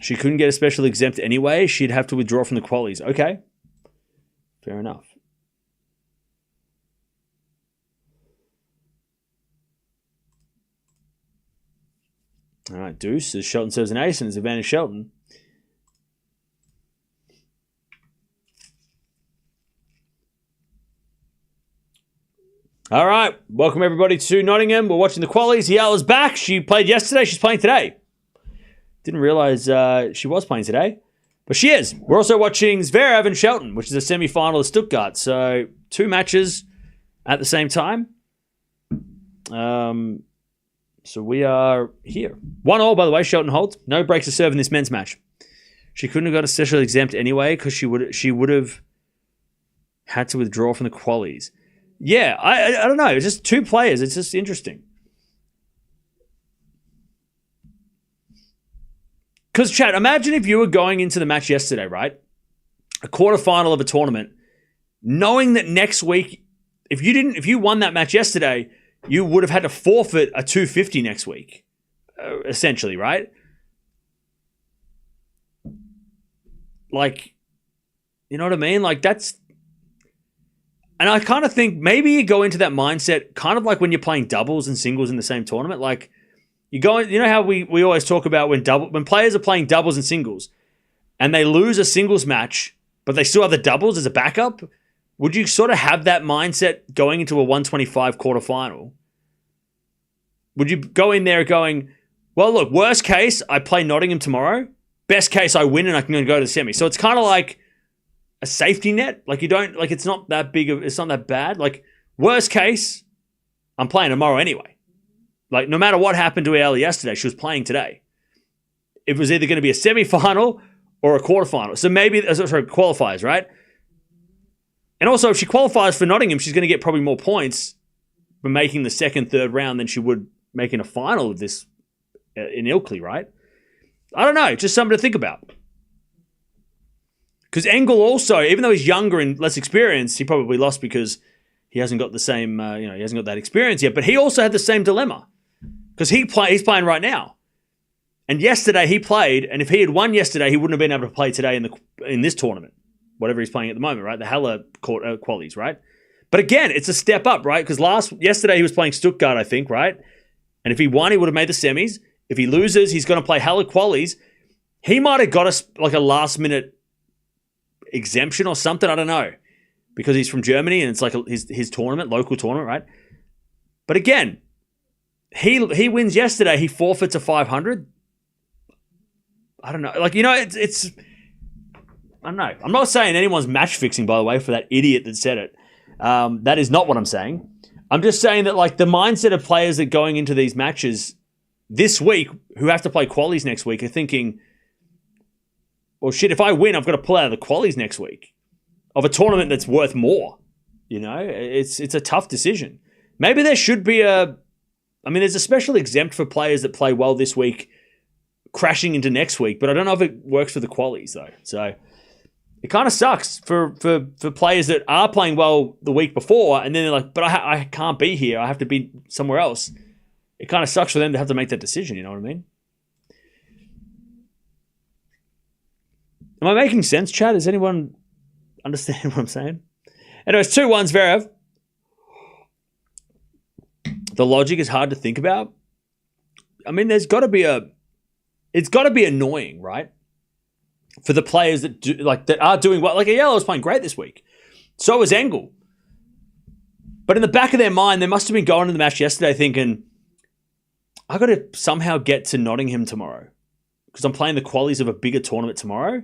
She couldn't get a special exempt anyway. She'd have to withdraw from the qualies. Okay. Fair enough. All right, deuce. As Shelton serves an ace, and it's advantage Shelton. All right, welcome everybody to Nottingham. We're watching the qualies. Eala's back. She played yesterday. She's playing today. Didn't realize she was playing today, but she is. We're also watching Zverev and Shelton, which is a semi-final of Stuttgart. So 2 matches at the same time. So we are here. 1-1, by the way. Shelton holds. No breaks to serve in this men's match. She couldn't have got a special exempt anyway because she would have had to withdraw from the qualies. Yeah, I don't know. It's just 2 players. It's just interesting. Because, Chad, imagine if you were going into the match yesterday, right? A quarterfinal of a tournament, knowing that next week, if you won that match yesterday, you would have had to forfeit a 250 next week, essentially, right? Like, you know what I mean? Like, that's... And I kind of think maybe you go into that mindset kind of like when you're playing doubles and singles in the same tournament. Like, you know how we always talk about when players are playing doubles and singles and they lose a singles match, but they still have the doubles as a backup? Would you sort of have that mindset going into a 125 quarterfinal? Would you go in there going, well, look, worst case, I play Nottingham tomorrow. Best case, I win and I can go to the semi. So it's kind of like a safety net. Like it's not that big it's not that bad. Like, worst case, I'm playing tomorrow anyway. Like, no matter what happened to Eala yesterday, she was playing today. It was either going to be a semi-final or a quarterfinal. So maybe, sorry, qualifiers, right? And also, if she qualifies for Nottingham, she's going to get probably more points for making the second, third round than she would making a final of this in Ilkley, right? I don't know. Just something to think about. Because Engel also, even though he's younger and less experienced, he probably lost because he hasn't got the same, he hasn't got that experience yet. But he also had the same dilemma because he's playing right now. And yesterday he played, and if he had won yesterday, he wouldn't have been able to play today in this tournament, whatever he's playing at the moment, right? The Halle qualies, right? But again, it's a step up, right? Because yesterday he was playing Stuttgart, I think, right? And if he won, he would have made the semis. If he loses, he's going to play Halle qualies. He might have got a last minute exemption or something, I don't know, because he's from Germany and it's like his tournament, local tournament, right? But again, he wins yesterday, he forfeits a 500. I don't know, like, it's I don't know. I'm not saying anyone's match fixing, by the way, for that idiot that said it. That is not what I'm saying. I'm just saying that, like, the mindset of players that going into these matches this week who have to play qualies next week are thinking, well, shit, if I win, I've got to pull out of the qualies next week of a tournament that's worth more. It's a tough decision. Maybe there should be there's a special exempt for players that play well this week crashing into next week, but I don't know if it works for the qualies, though. So it kind of sucks for players that are playing well the week before, and then they're like, but I can't be here. I have to be somewhere else. It kind of sucks for them to have to make that decision, you know what I mean? Am I making sense, Chad? Does anyone understand what I'm saying? Anyways, 2-1 Zverev. The logic is hard to think about. I mean, it's got to be annoying, right? For the players that are doing well. Like, Eala was playing great this week. So was Engel. But in the back of their mind, they must have been going to the match yesterday thinking, I got to somehow get to Nottingham tomorrow because I'm playing the qualies of a bigger tournament tomorrow.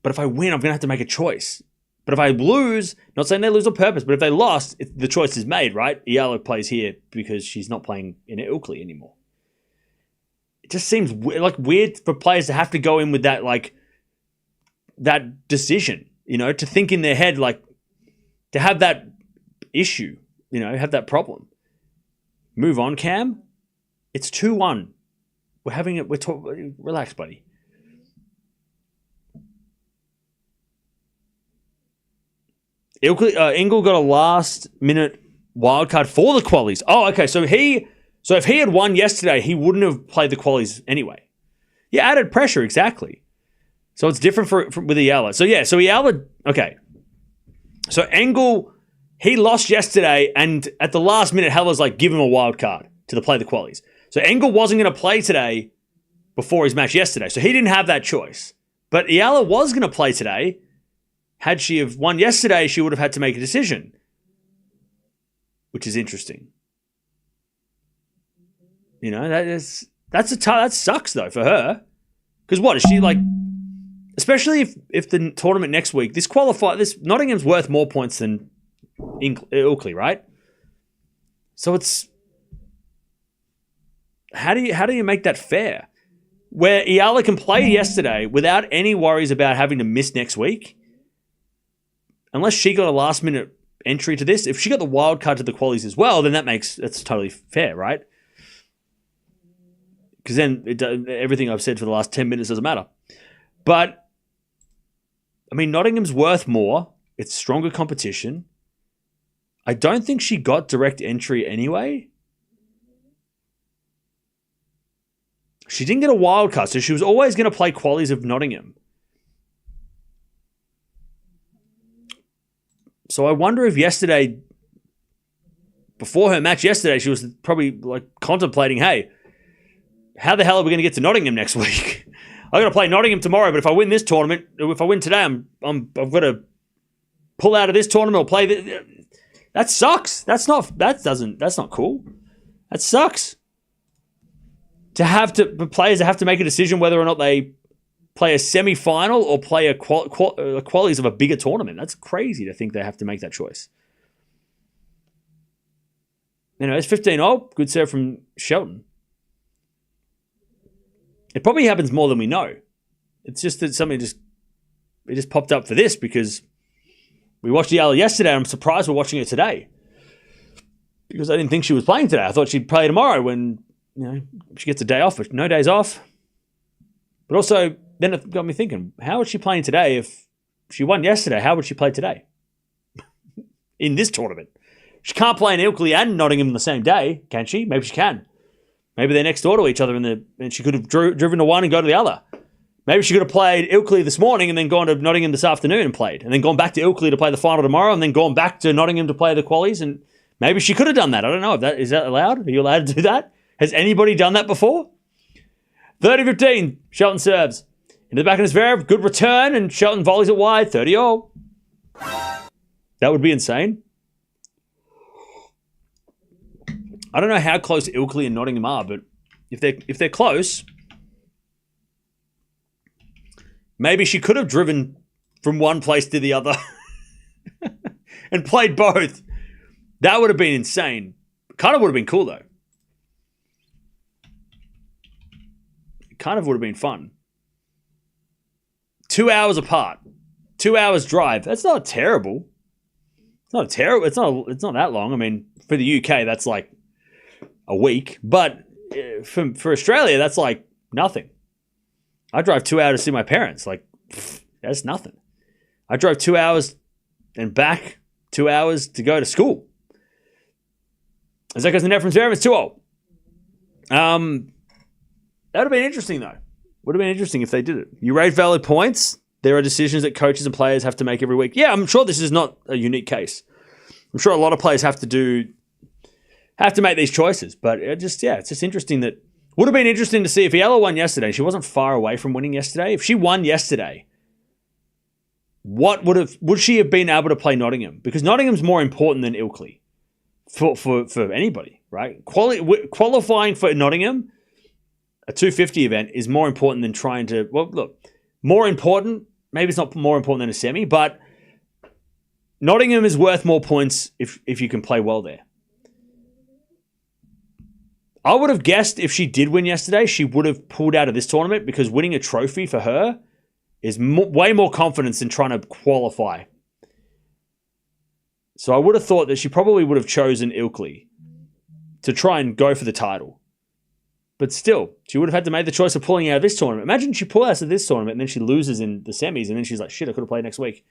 But if I win, I'm going to have to make a choice. But if I lose, not saying they lose on purpose, but if they lost, the choice is made, right? Eala plays here because she's not playing in Ilkley anymore. It just seems weird for players to have to go in with that, like, that decision, to think in their head, like, to have that issue, have that problem. Move on, Cam. It's 2-1. Relax, buddy. Engel got a last-minute wildcard for the qualies. Oh, okay. So if he had won yesterday, he wouldn't have played the qualies anyway. Yeah, added pressure, exactly. So it's different with Eala. So Eala, okay. So Engel, he lost yesterday, and at the last minute, Heller's like, give him a wild card to play the qualies. So Engel wasn't going to play today before his match yesterday. So he didn't have that choice. But Eala was going to play today. Had she have won yesterday, she would have had to make a decision, which is interesting. You know, that sucks though for her. Because what is she like? Especially if the tournament next week, this Nottingham's worth more points than Ilkley, right? So it's how do you make that fair? Where Eala can play yesterday without any worries about having to miss next week, unless she got a last minute entry to this. If she got the wild card to the qualies as well, then that's totally fair, right? Because then everything I've said for the last 10 minutes doesn't matter. But, I mean, Nottingham's worth more. It's stronger competition. I don't think she got direct entry anyway. She didn't get a wild card, so she was always going to play qualies of Nottingham. So I wonder if yesterday, before her match yesterday, she was probably like contemplating, hey, how the hell are we going to get to Nottingham next week? I've got to play Nottingham tomorrow, but if I win this tournament, if I win today, I've got to pull out of this tournament or play this. That sucks. That's not cool. That sucks. Players have to make a decision whether or not they play a semi-final or play a qualies of a bigger tournament. That's crazy to think they have to make that choice. Anyway, it's 15-0. Good serve from Shelton. It probably happens more than we know. It's just that something just popped up for this because we watched Eala yesterday and I'm surprised we're watching it today. Because I didn't think she was playing today. I thought she'd play tomorrow when, she gets a day off, but no days off. But also, then it got me thinking, how is she playing today if she won yesterday? How would she play today? In this tournament. She can't play in Ilkley and Nottingham on the same day, can she? Maybe she can. Maybe they're next door to each other and she could have driven to one and go to the other. Maybe she could have played Ilkley this morning and then gone to Nottingham this afternoon and played. And then gone back to Ilkley to play the final tomorrow and then gone back to Nottingham to play the qualies. And maybe she could have done that. I don't know. Is that allowed? Are you allowed to do that? Has anybody done that before? 30-15. Shelton serves. Into the back of Zverev. Good return. And Shelton volleys it wide. 30-0. That would be insane. I don't know how close Ilkley and Nottingham are, but if they're close, maybe she could have driven from one place to the other and played both. That would have been insane. Kind of would have been cool, though. It kind of would have been fun. 2 hours apart. 2 hours drive. That's not terrible. It's not terrible. It's not that long. I mean, for the UK, that's like a week. But for Australia, that's like nothing. I drive 2 hours to see my parents. Like, that's nothing. I drove 2 hours and back 2 hours to go to school. As that goes the net from Zverev, it's 2-0. That would have been interesting, though. Would have been interesting if they did it. You rate valid points. There are decisions that coaches and players have to make every week. Yeah, I'm sure this is not a unique case. I'm sure a lot of players have to make these choices. But it's just interesting that would have been interesting to see if Eala won yesterday. She wasn't far away from winning yesterday. If she won yesterday, would she have been able to play Nottingham? Because Nottingham's more important than Ilkley for anybody, right? Qualifying for Nottingham, a 250 event, is more important than trying to. Well, look, more important. Maybe it's not more important than a semi, but Nottingham is worth more points if you can play well there. I would have guessed if she did win yesterday, she would have pulled out of this tournament because winning a trophy for her is way more confidence than trying to qualify. So I would have thought that she probably would have chosen Ilkley to try and go for the title. But still, she would have had to make the choice of pulling out of this tournament. Imagine she pulls out of this tournament and then she loses in the semis and then she's like, shit, I could have played next week.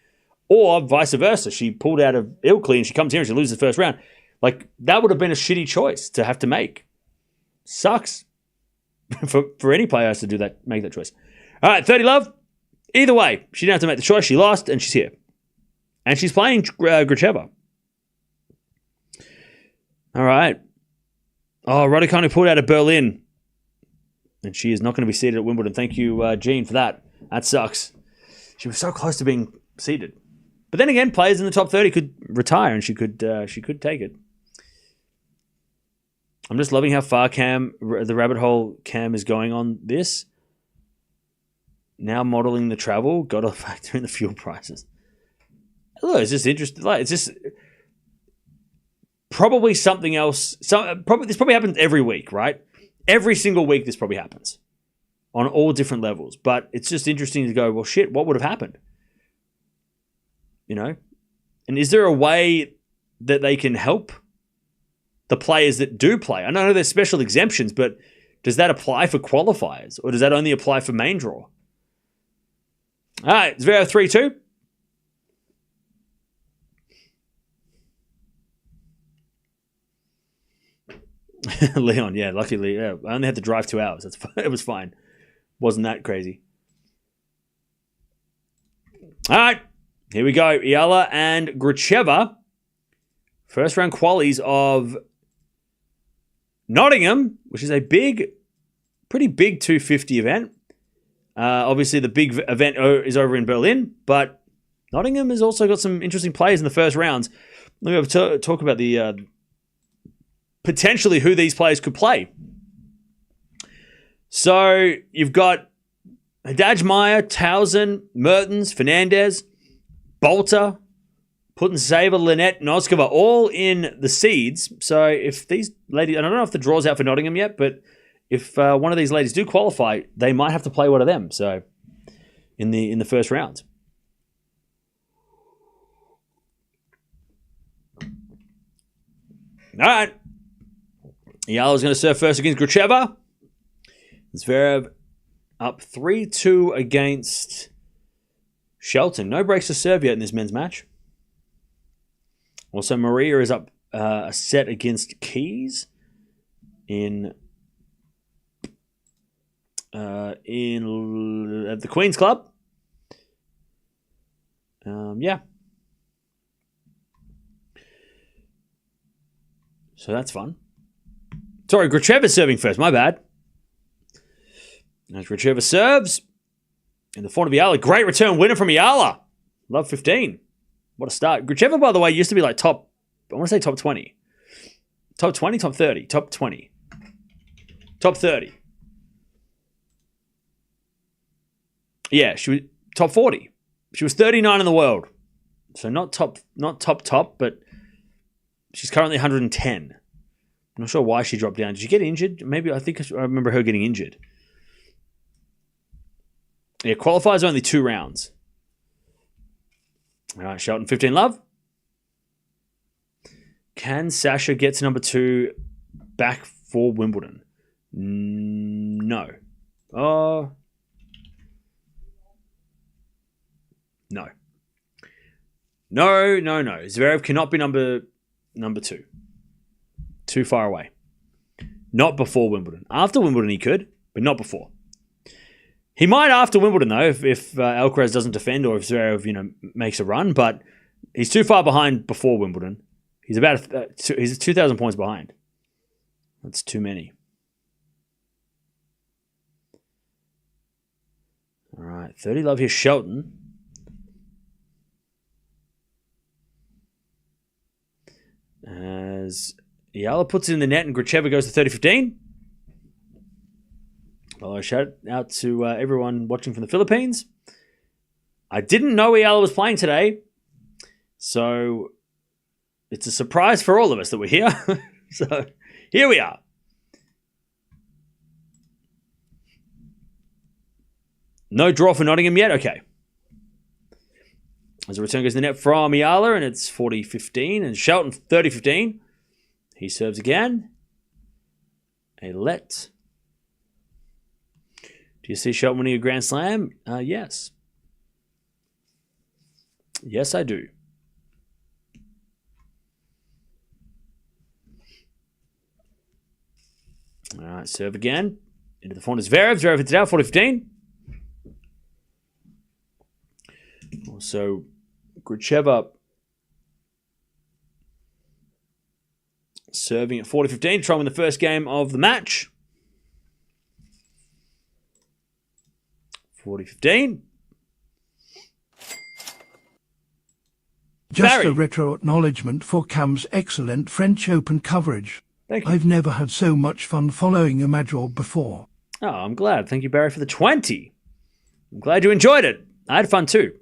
Or vice versa. She pulled out of Ilkley and she comes here and she loses the first round. Like, that would have been a shitty choice to have to make. Sucks. for any player to do that, make that choice. All right, 30 love. Either way, she didn't have to make the choice. She lost, and she's here. And she's playing Gracheva. All right. Oh, Raducanu pulled out of Berlin. And she is not going to be seated at Wimbledon. Thank you, Jean, for that. That sucks. She was so close to being seated. But then again, players in the top 30 could retire, and she could take it. I'm just loving how far the rabbit hole Cam is going on this. Now modeling the travel, got to factor in the fuel prices. Look, it's just interesting. Like, it's just probably something else. This probably happens every week, right? Every single week this probably happens on all different levels. But it's just interesting to go, well, shit, what would have happened? You know? And is there a way that they can help the players that do play? I know there's special exemptions, but does that apply for qualifiers? Or does that only apply for main draw? All right, Zverev 3-2. Leon, yeah, luckily, yeah. I only had to drive 2 hours. It was fine. Wasn't that crazy. All right, here we go. Eala and Gracheva. First round qualies of Nottingham, which is a pretty big 250 event. Obviously, the big event is over in Berlin, but Nottingham has also got some interesting players in the first rounds. We're going to talk about the potentially who these players could play. So you've got Hadaj-Meyer, Towson, Mertens, Fernandez, Bolter, Putintseva, Linette, Noskova, all in the seeds. So if these ladies, I don't know if the draw's out for Nottingham yet, but if one of these ladies do qualify, they might have to play one of them. So in the first round. All right. Eala's going to serve first against Gracheva. Zverev up 3-2 against Shelton. No breaks to serve yet in this men's match. Also, Maria is up a set against Keys at the Queen's Club. Yeah. So that's fun. Sorry, Gracheva's serving first. My bad. As Gracheva serves in the front of Eala. Great return winner from Eala. Love 15. What a start. Gracheva, by the way, used to be like I want to say top 20. Top 20, top 30. Top 20. Top 30. Yeah, she was top 40. She was 39 in the world. So not top, but she's currently 110. I'm not sure why she dropped down. Did she get injured? Maybe, I remember her getting injured. Yeah, qualifiers only 2 rounds. All right, Shelton, 15 love. Can Sasha get to number 2 back for Wimbledon? No. No. Zverev cannot be number 2. Too far away. Not before Wimbledon. After Wimbledon he could, but not before. He might after Wimbledon though, if Alcaraz doesn't defend or if Zverev makes a run, but he's too far behind before Wimbledon. He's about he's 2,000 points behind. That's too many. All right, 30 love here, Shelton. As Eala puts it in the net and Gracheva goes to 30-15. Well, shout out to everyone watching from the Philippines. I didn't know Eala was playing today, so it's a surprise for all of us that we're here. So here we are. No draw for Nottingham yet? Okay. As a return goes to the net from Eala, and it's 40-15. And Shelton, 30-15. He serves again. A let. Do you see Shelton winning a Grand Slam? Yes. Yes, I do. All right, serve again. Into the forehand is Zverev. Zverev hits it out, 40-15. Also, Gracheva serving at 40-15, trying to win the first game of the match. 40-15. Just Barry. a retro acknowledgement for Cam's excellent French Open coverage. Thank you. I've never had so much fun following a major before. Oh, I'm glad. Thank you, Barry, for the 20. I'm glad you enjoyed it. I had fun too.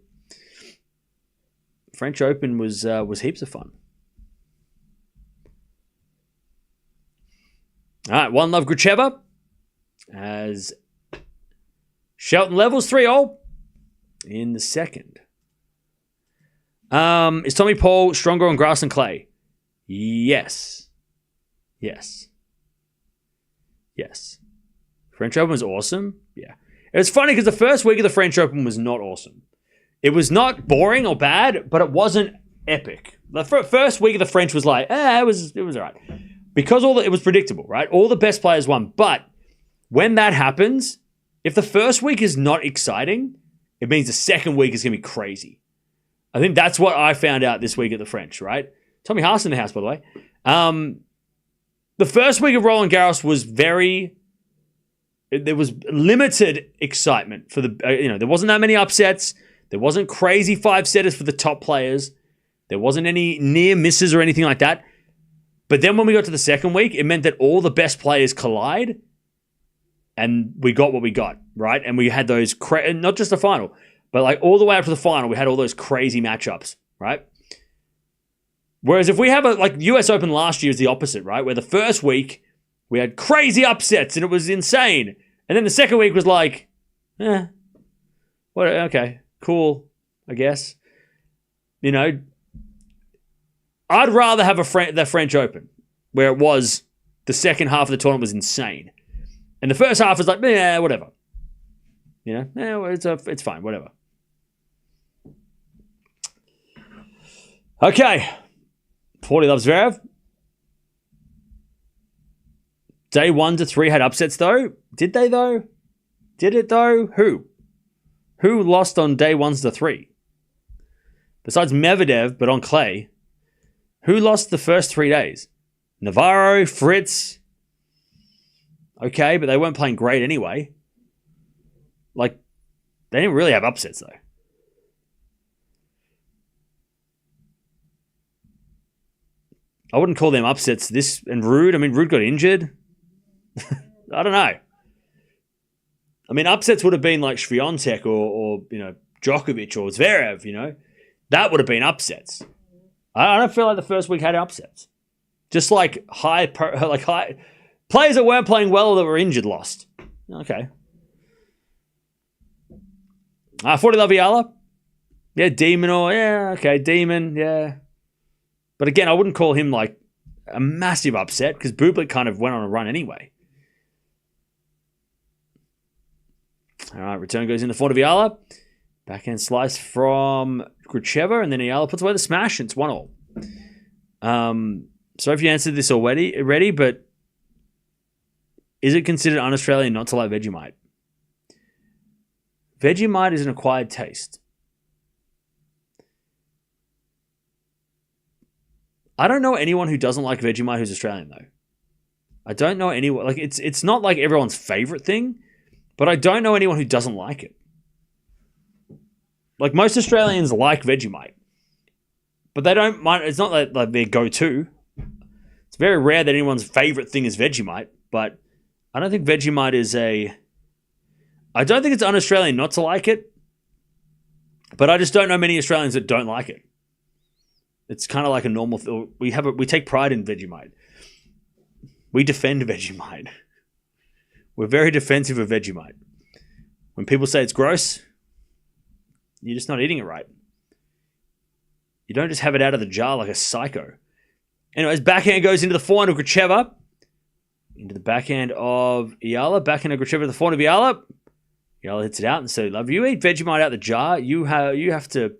French Open was heaps of fun. All right, one love Gracheva as Shelton levels 3-0 in the second. Is Tommy Paul stronger on grass and clay? Yes. French Open was awesome. Yeah. It was funny because the first week of the French Open was not awesome. It was not boring or bad, but it wasn't epic. The first week of the French was like, it was all right. Because it was predictable, right? All the best players won. But when that happens, if the first week is not exciting, it means the second week is going to be crazy. I think that's what I found out this week at the French, right? Tommy Haas in the house, by the way. The first week of Roland Garros was there was limited excitement for there wasn't that many upsets. There wasn't crazy 5-setters for the top players. There wasn't any near misses or anything like that. But then when we got to the second week, it meant that all the best players collide and we got what we got, right? And we had those, not just the final, but like all the way up to the final, we had all those crazy matchups, right? Whereas if we have like US Open last year is the opposite, right? Where the first week we had crazy upsets and it was insane. And then the second week was like, okay, cool, I guess. I'd rather have the French Open where it was the second half of the tournament was insane. And the first half was like, whatever. It's fine, whatever. Okay. 40 loves Zverev. Day 1 to 3 had upsets though. Did they though? Did it though? Who? Who lost on day 1s to 3? Besides Medvedev, but on clay. Who lost the first 3 days? Navarro, Fritz. Okay, but they weren't playing great anyway. Like, they didn't really have upsets though. I wouldn't call them upsets. And Ruud, Ruud got injured. I don't know. Upsets would have been like Swiatek or Djokovic or Zverev, That would have been upsets. I don't feel like the first week had upsets. Just like high players that weren't playing well or that were injured lost. Okay. 40 love Eala. Yeah, Demon Demon, yeah. But again, I wouldn't call him like a massive upset because Bublik kind of went on a run anyway. All right, return goes in the forehand of Eala. Backhand slice from Gracheva, and then Eala puts away the smash, and it's 1-1. Sorry if you answered this already, but is it considered un-Australian not to like Vegemite? Vegemite is an acquired taste. I don't know anyone who doesn't like Vegemite who's Australian, though. I don't know anyone. Like, it's not like everyone's favorite thing, but I don't know anyone who doesn't like it. Like, most Australians like Vegemite, but they don't mind. It's not like their go-to. It's very rare that anyone's favorite thing is Vegemite, but I don't think Vegemite is I don't think it's un-Australian not to like it, but I just don't know many Australians that don't like it. It's kind of like a normal thing. We take pride in Vegemite. We defend Vegemite. We're very defensive of Vegemite. When people say it's gross, you're just not eating it right. You don't just have it out of the jar like a psycho. Anyways, backhand goes into the forehand of Gracheva. Into the backhand of Eala. Backhand of Gracheva to the forehand of Eala. Eala hits it out and says, "Love, you eat Vegemite out the jar. You have to.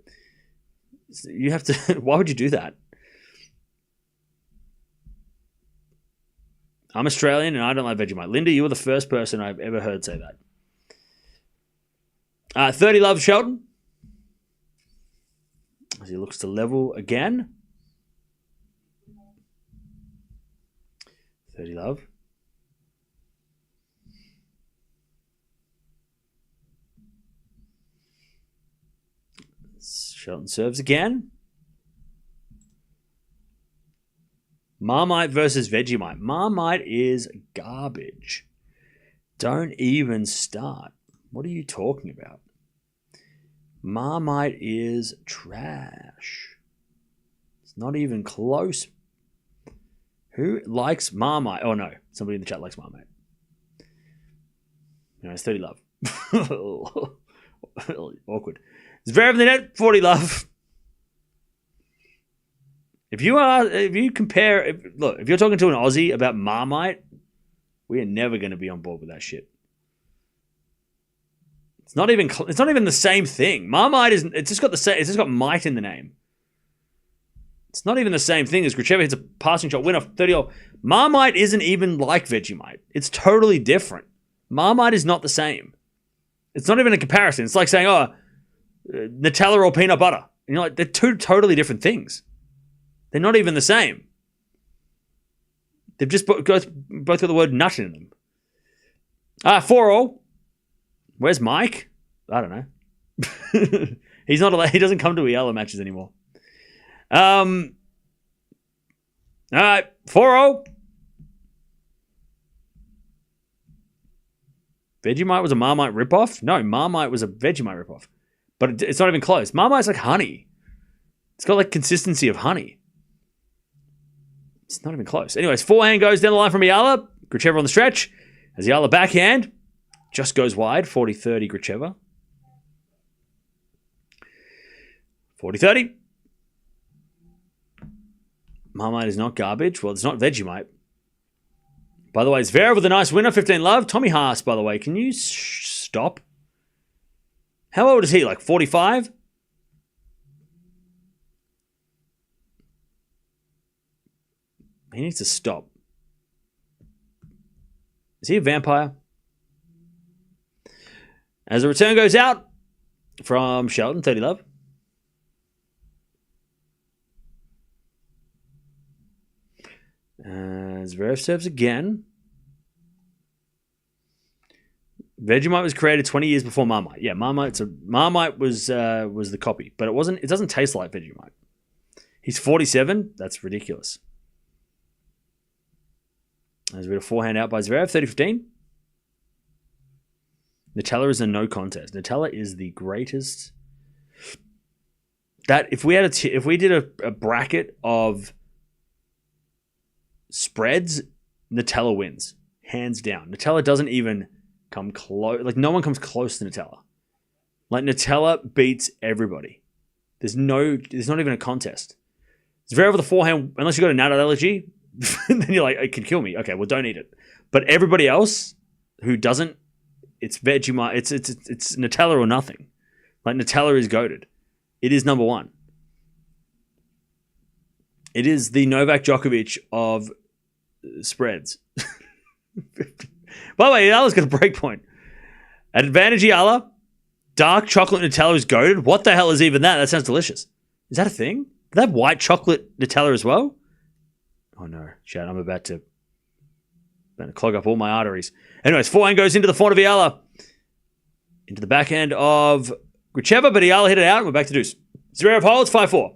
Why would you do that?" I'm Australian and I don't like Vegemite. Linda, you were the first person I've ever heard say that. 30 love, Shelton. As he looks to level again. 30 love. Shelton serves again. Marmite versus Vegemite. Marmite is garbage. Don't even start. What are you talking about? Marmite is trash. It's not even close. Who likes Marmite? Oh, no. Somebody in the chat likes Marmite. No, it's 30 love. Awkward. Zverev in the net, 40 love. If you're talking to an Aussie about Marmite, we are never going to be on board with that shit. It's not even the same thing. Marmite is. It's just got mite in the name. It's not even the same thing as Gracheva hits a passing shot, win off 30. Marmite isn't even like Vegemite. It's totally different. Marmite is not the same. It's not even a comparison. It's like saying, Nutella or peanut butter. And you're like, they're two totally different things. They're not even the same. They've just both got the word nut in them. 4-all. Where's Mike? I don't know. He's not allowed. He doesn't come to Eala matches anymore. All right, 4-0. Vegemite was a Marmite ripoff? No, Marmite was a Vegemite ripoff. But it's not even close. Marmite's like honey. It's got like consistency of honey. It's not even close. Anyways, forehand goes down the line from Eala. Gracheva on the stretch. As Eala backhand just goes wide. 40-30 Gracheva. 40-30. Marmite is not garbage. Well, it's not Vegemite. By the way, it's Zverev with a nice winner. 15 love. Tommy Haas, by the way. Can you stop? How old is he? Like 45? He needs to stop. Is he a vampire? As the return goes out from Shelton, 30 love. Zverev serves again. Vegemite was created 20 years before Marmite. Yeah, Marmite was the copy, but it doesn't taste like Vegemite. He's 47. That's ridiculous. As we have a forehand out by Zverev, 30-15. Nutella is a no contest. Nutella is the greatest. That if we did a bracket of spreads, Nutella wins hands down. Nutella doesn't even come close. Like no one comes close to Nutella. Like Nutella beats everybody. There's not even a contest. Zverev with a forehand, unless you got a nut allergy, then you're like, it can kill me. Okay, well don't eat it. But everybody else who doesn't, it's Vegemite. It's Nutella or nothing. Like Nutella is goated. It is number one. It is the Novak Djokovic of spreads. By the way, Eala's got a break point. At advantage Eala, dark chocolate Nutella is goated. What the hell is even that? That sounds delicious. Is that a thing? Do they have white chocolate Nutella as well? Oh no, Chad, I'm about to clog up all my arteries. Anyways, forehand goes into the front of Eala. Into the backhand of Gracheva, but Eala hit it out and we're back to deuce. Zverev holds 5-4.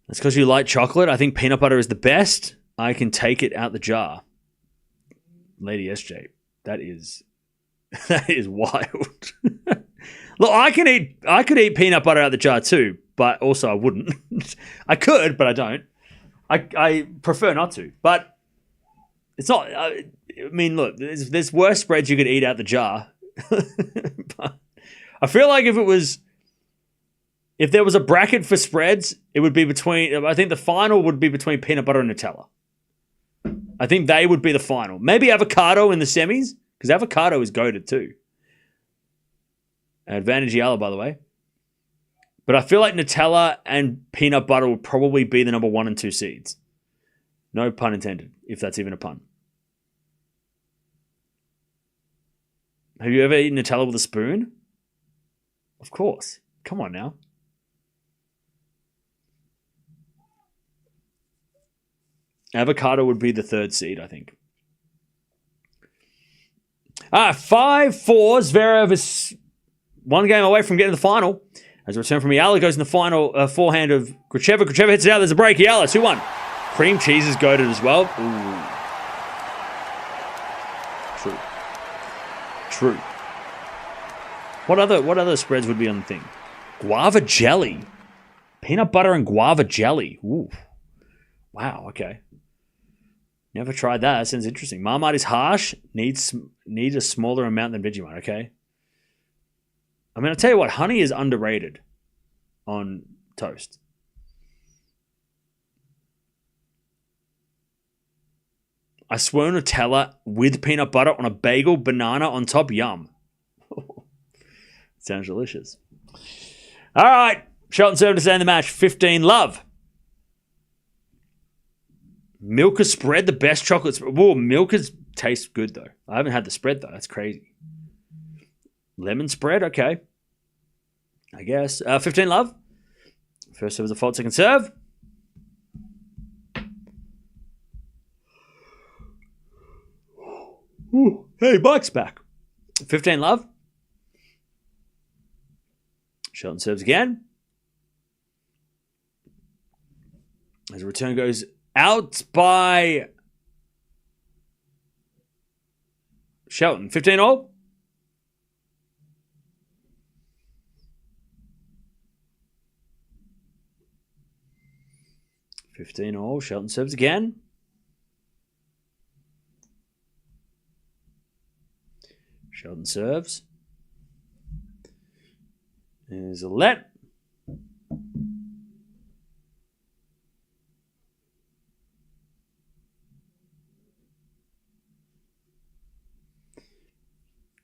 That's because you like chocolate. I think peanut butter is the best. I can take it out the jar. Lady SJ, that is wild. Look, I could eat peanut butter out the jar too, but also I wouldn't. I could, but I don't. I prefer not to. But it's not. I mean, look, there's worse spreads you could eat out the jar. But I feel like if there was a bracket for spreads, it would be between. I think the final would be between peanut butter and Nutella. I think they would be the final. Maybe avocado in the semis, because avocado is goated too. Advantage Eala, by the way. But I feel like Nutella and peanut butter will probably be the number 1 and 2 seeds. No pun intended, if that's even a pun. Have you ever eaten Nutella with a spoon? Of course. Come on now. Avocado would be the 3rd seed, I think. 5-4. Zverev is 1 game away from getting to the final. As a return from Eala goes in the final forehand of Gracheva. Gracheva hits it out. There's a break. Eala 2-1. Cream cheese is goated as well. Ooh. True. What other spreads would be on the thing? Guava jelly. Peanut butter and guava jelly. Ooh. Wow, okay. Never tried that. That sounds interesting. Marmite is harsh. Needs a smaller amount than Vegemite, okay? I mean, I'll tell you what. Honey is underrated on toast. I swear Nutella with peanut butter on a bagel, banana on top. Yum. Sounds delicious. All right. Shelton served to end the match. 15-love. Milka spread, the best chocolate spread. Whoa, Milka's tastes good, though. I haven't had the spread, though. That's crazy. Lemon spread, okay. I guess. 15-love. First serve was a fault, second serve. Ooh, hey, Buck's back. 15-love. Shelton serves again. As a return goes out by Shelton. 15-all. Shelton serves again. Shelton serves. There's a let.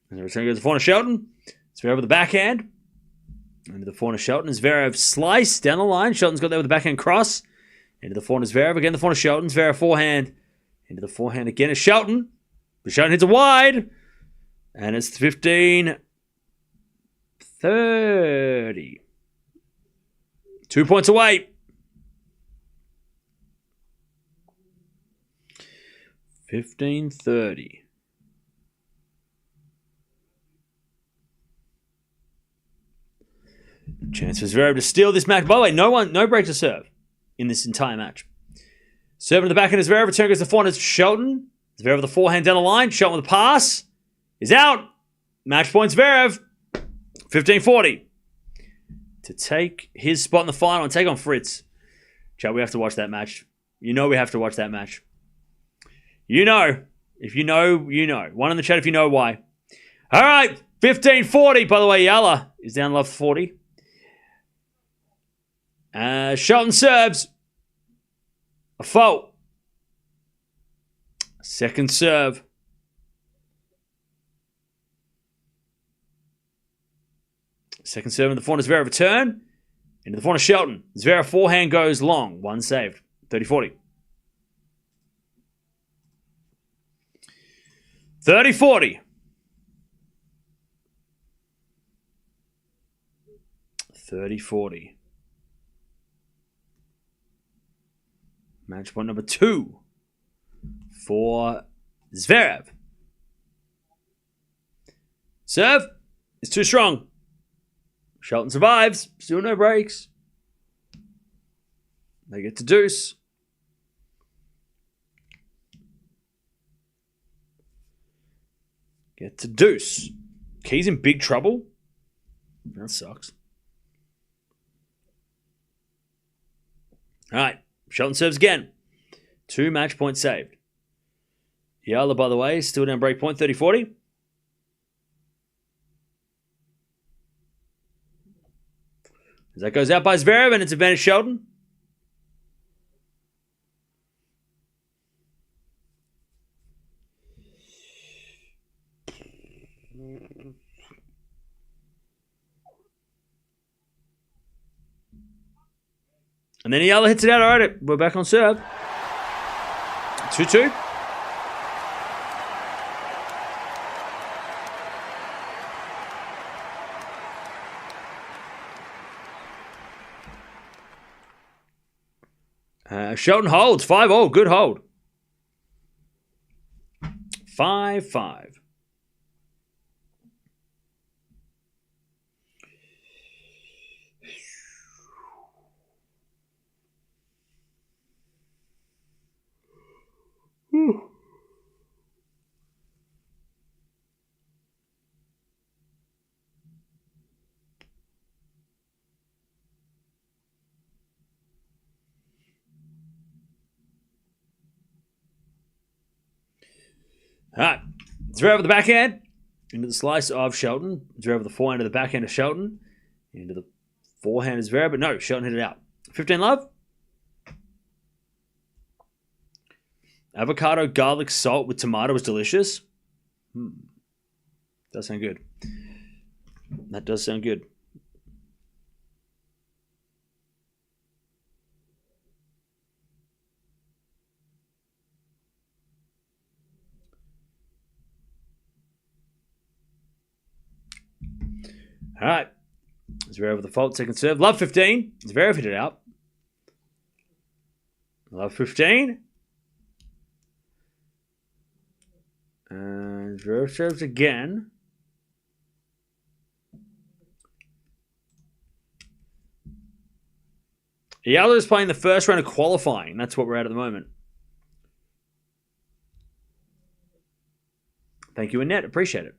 And the return goes to the forehand of Shelton. Zverev with the backhand. Into the forehand of Shelton. Zverev slice down the line. Shelton's got there with the backhand cross. Into the forehand of Zverev. Again, the forehand of Shelton. Zverev forehand. Into the forehand again of Shelton. But Shelton hits it wide. And it's 15-30. 2 points away. 15-30. Chance for Zverev to steal this match. By the way, no break to serve in this entire match. Serving to the backhand is Zverev. Return goes to the forehand is Shelton. Zverev with the forehand down the line. Shelton with the pass. Is out. Match point Zverev. 15-40. To take his spot in the final and take on Fritz. Chat, we have to watch that match. You know we have to watch that match. You know. If you know, you know. One in the chat if you know why. All right. 15-40. By the way, Eala is down love 40. Shelton serves. A fault. Second serve. Second serve in the forehand. Zverev return. Into the forehand of Shelton. Zverev forehand goes long. One saved. 30-40. 30-40. 30-40. Match point number 2 for Zverev. Serve is too strong. Shelton survives. Still no breaks. They get to deuce. Get to deuce. Key's in big trouble. That sucks. All right. Shelton serves again. 2 match points saved. Eala, by the way, still down break point. 30-40. As that goes out by Zverev, and it's advantage Shelton. And then Eala hits it out. All right, we're back on serve. 2-2. Shelton holds. 5-0. Good hold. 5-5. All right. Zverev at the backhand. Into the slice of Shelton. Zverev at the forehand of the backhand of Shelton. Into the forehand of Zverev. But no, Shelton hit it out. 15 love. Avocado, garlic, salt with tomato was delicious. Does sound good. That does sound good. All right. Zverev with the fault, second serve. Love 15. Zverev hit it out. Love 15. And Zverev serves again. Eala is playing the first round of qualifying. That's what we're at the moment. Thank you, Annette. Appreciate it.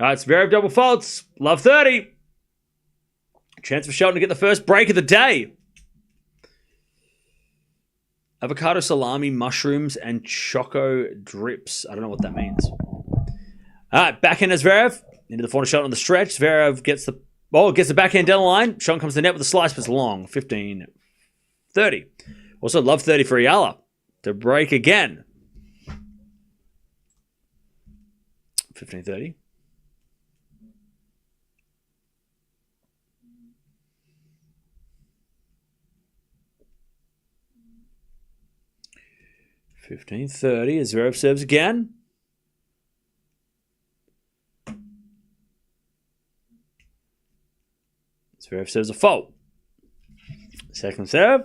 All right, Zverev double faults. Love 30. Chance for Shelton to get the first break of the day. Avocado, salami, mushrooms, and choco drips. I don't know what that means. All right, backhand is Zverev. Into the forehand Shelton on the stretch. Zverev gets the backhand down the line. Shelton comes to the net with a slice, but it's long. 15-30. Also, love 30 for Eala to break again. 15-30. $15.30 as Zverev serves again. Zverev serves a fault. Second serve.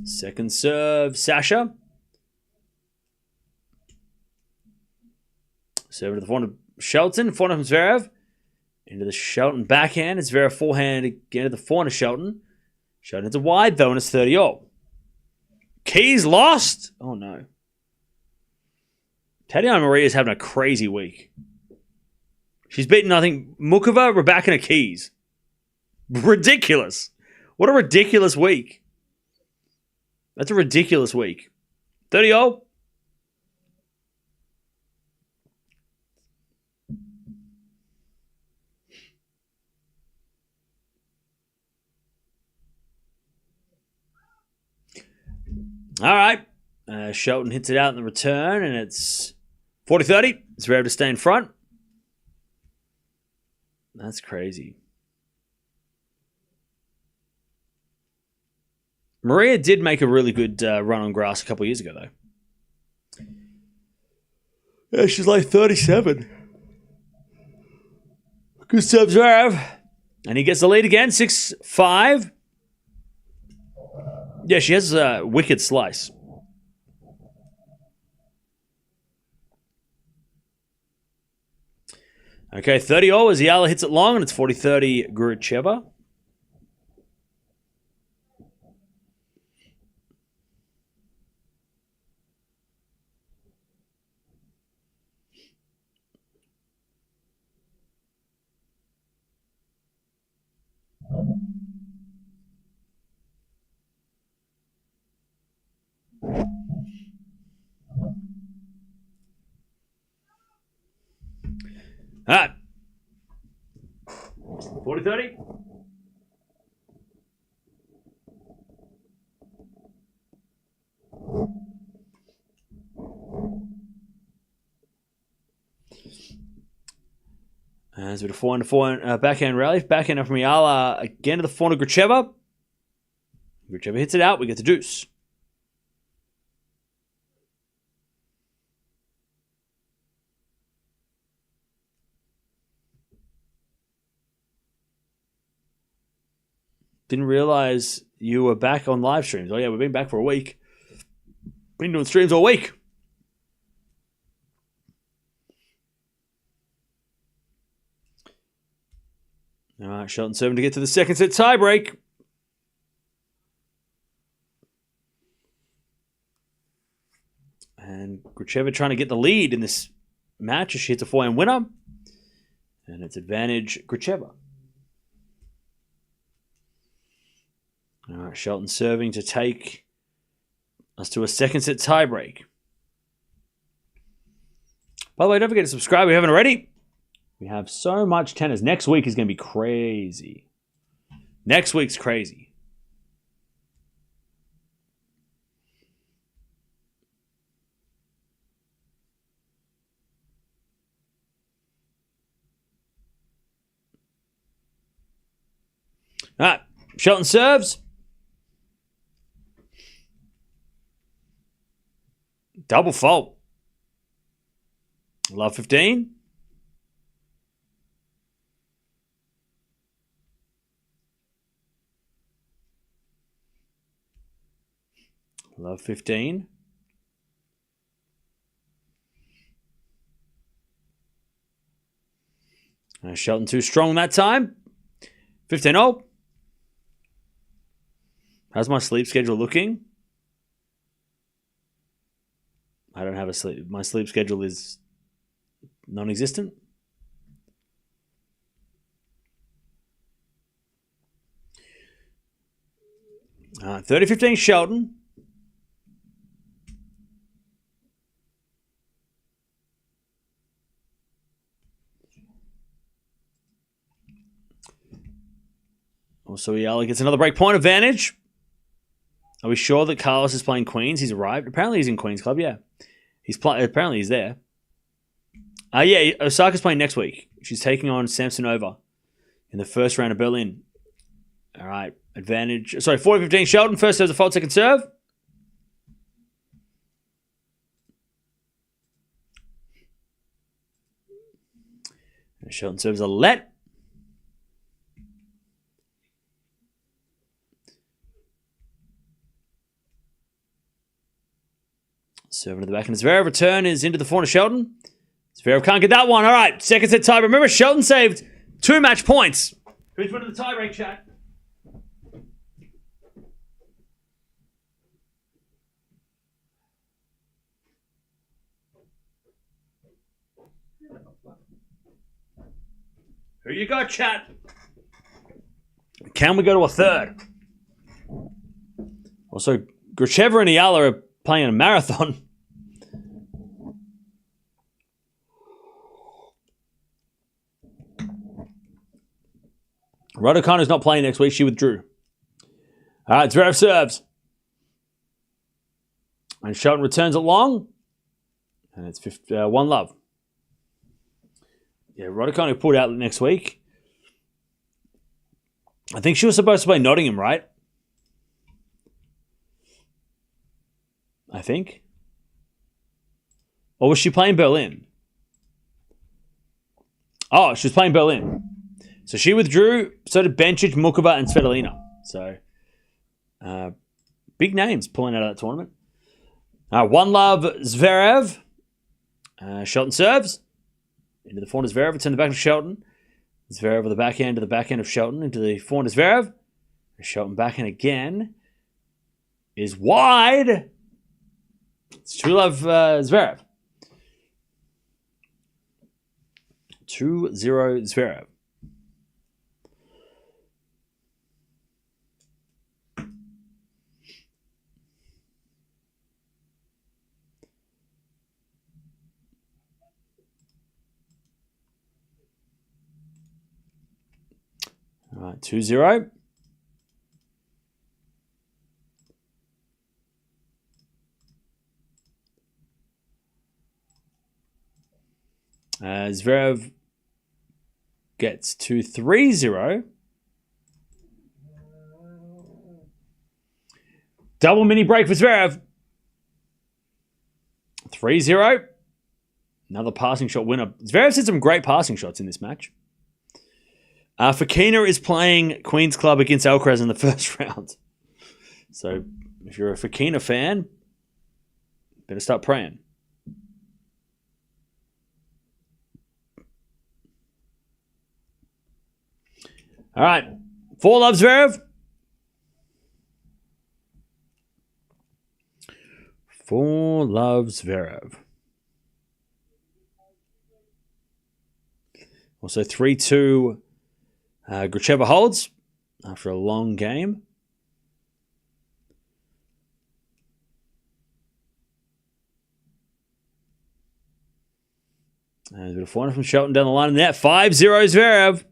Second serve, Sasha. Serve to the forehand of Shelton. Forehand from Zverev. Into the Shelton backhand. It's Zverev forehand again to the forehand of Shelton. Shelton hits a wide though, and it's 30-all. Keys lost. Oh no. Tatiana Maria is having a crazy week. She's beaten, I think, Mukova, Rybakina, Keys. Ridiculous. What a ridiculous week. That's a ridiculous week. 30-all. All right. Shelton hits it out in the return, and it's 40-30. Zverev to stay in front. That's crazy. Maria did make a really good run on grass a couple years ago, though. Yeah, she's like 37. Good serve, Zverev. And he gets the lead again, 6-5. Yeah, she has a wicked slice. Okay, 30-all as Eala hits it long, and it's 40-30 Gracheva. All right. 40-30. There's a bit of forehand backhand rally. Backhand from Eala again to the forehand of Gracheva. Gracheva hits it out. We get the deuce. Didn't realize you were back on live streams. Oh, yeah, we've been back for a week. Been doing streams all week. All right, Shelton serving to get to the second set tiebreak. And Gracheva trying to get the lead in this match as she hits a forehand winner. And it's advantage Gracheva. All right, Shelton serving to take us to a second set tiebreak. By the way, don't forget to subscribe if you haven't already. We have so much tennis. Next week is going to be crazy. Next week's crazy. All right, Shelton serves. Double fault. Love 15. Love 15. Shelton too strong that time. 15-0. How's my sleep schedule looking? I don't have a sleep. My sleep schedule is non-existent. All right, 30-15 Shelton. Also, Eala gets another break point advantage. Are we sure that Carlos is playing Queens? He's arrived. Apparently, he's in Queens Club. Yeah, apparently he's there. Yeah, Osaka's playing next week. She's taking on Samsonova in the first round of Berlin. All right, advantage. Sorry, 40-15 Shelton. First serves a fault, second serve. And Shelton serves a let. Serving to the back, and Zverev return is into the forehand of Shelton. Zverev can't get that one. All right, second set tie. Remember, Shelton saved 2 match points. Who's winning the tiebreak, chat? Who you got, chat? Can we go to a third? Also, Gracheva and Eala are playing a marathon. Raducanu is not playing next week. She withdrew. All right, Zverev serves. And Shelton returns it long. And it's 1-love. Yeah, Raducanu pulled out next week. I think she was supposed to play Nottingham, right? I think. Or was she playing Berlin? Oh, she was playing Berlin. So she withdrew. So did Bencic, Mukova, and Svitolina. So, big names pulling out of that tournament. 1-love Zverev. Shelton serves. Into the forehand of Zverev. Return the back of Shelton. Zverev with the backhand to the backhand of Shelton. Into the forehand of Zverev. Shelton backhand again. Is wide. It's 2-love Zverev. 2-0 Zverev. All right, 2-0. Zverev gets to 3-0. Double mini break for Zverev. 3-0. Another passing shot winner. Zverev's had some great passing shots in this match. Fokina is playing Queen's Club against Alcaraz in the first round. So if you're a Fokina fan, better start praying. All right. 4-love Zverev. 4-love Zverev. Also 3-2 Gracheva holds after a long game. There's a bit of forehand from Shelton down the line in the net. 5-0 Zverev.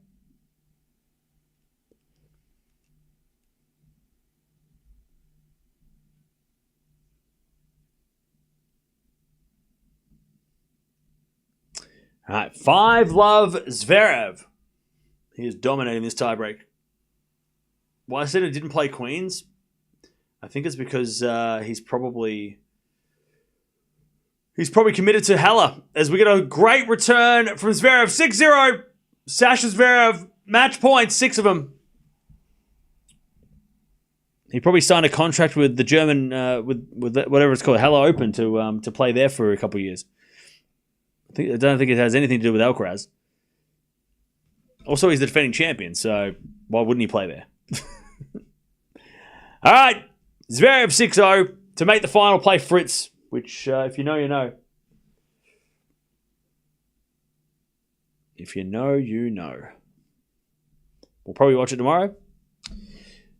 All right, 5-love Zverev. He is dominating this tiebreak. Why I said it didn't play Queens, I think it's because he's probably committed to Halle as we get a great return from Zverev. 6-0. Sasha Zverev, match points, 6 of them. He probably signed a contract with the German, with whatever it's called, Halle Open, to play there for a couple of years. I don't think it has anything to do with Alcaraz. Also, he's the defending champion, so why wouldn't he play there? All right, Zverev 6-0 to make the final. Play Fritz, which if you know, you know. If you know, you know. We'll probably watch it tomorrow.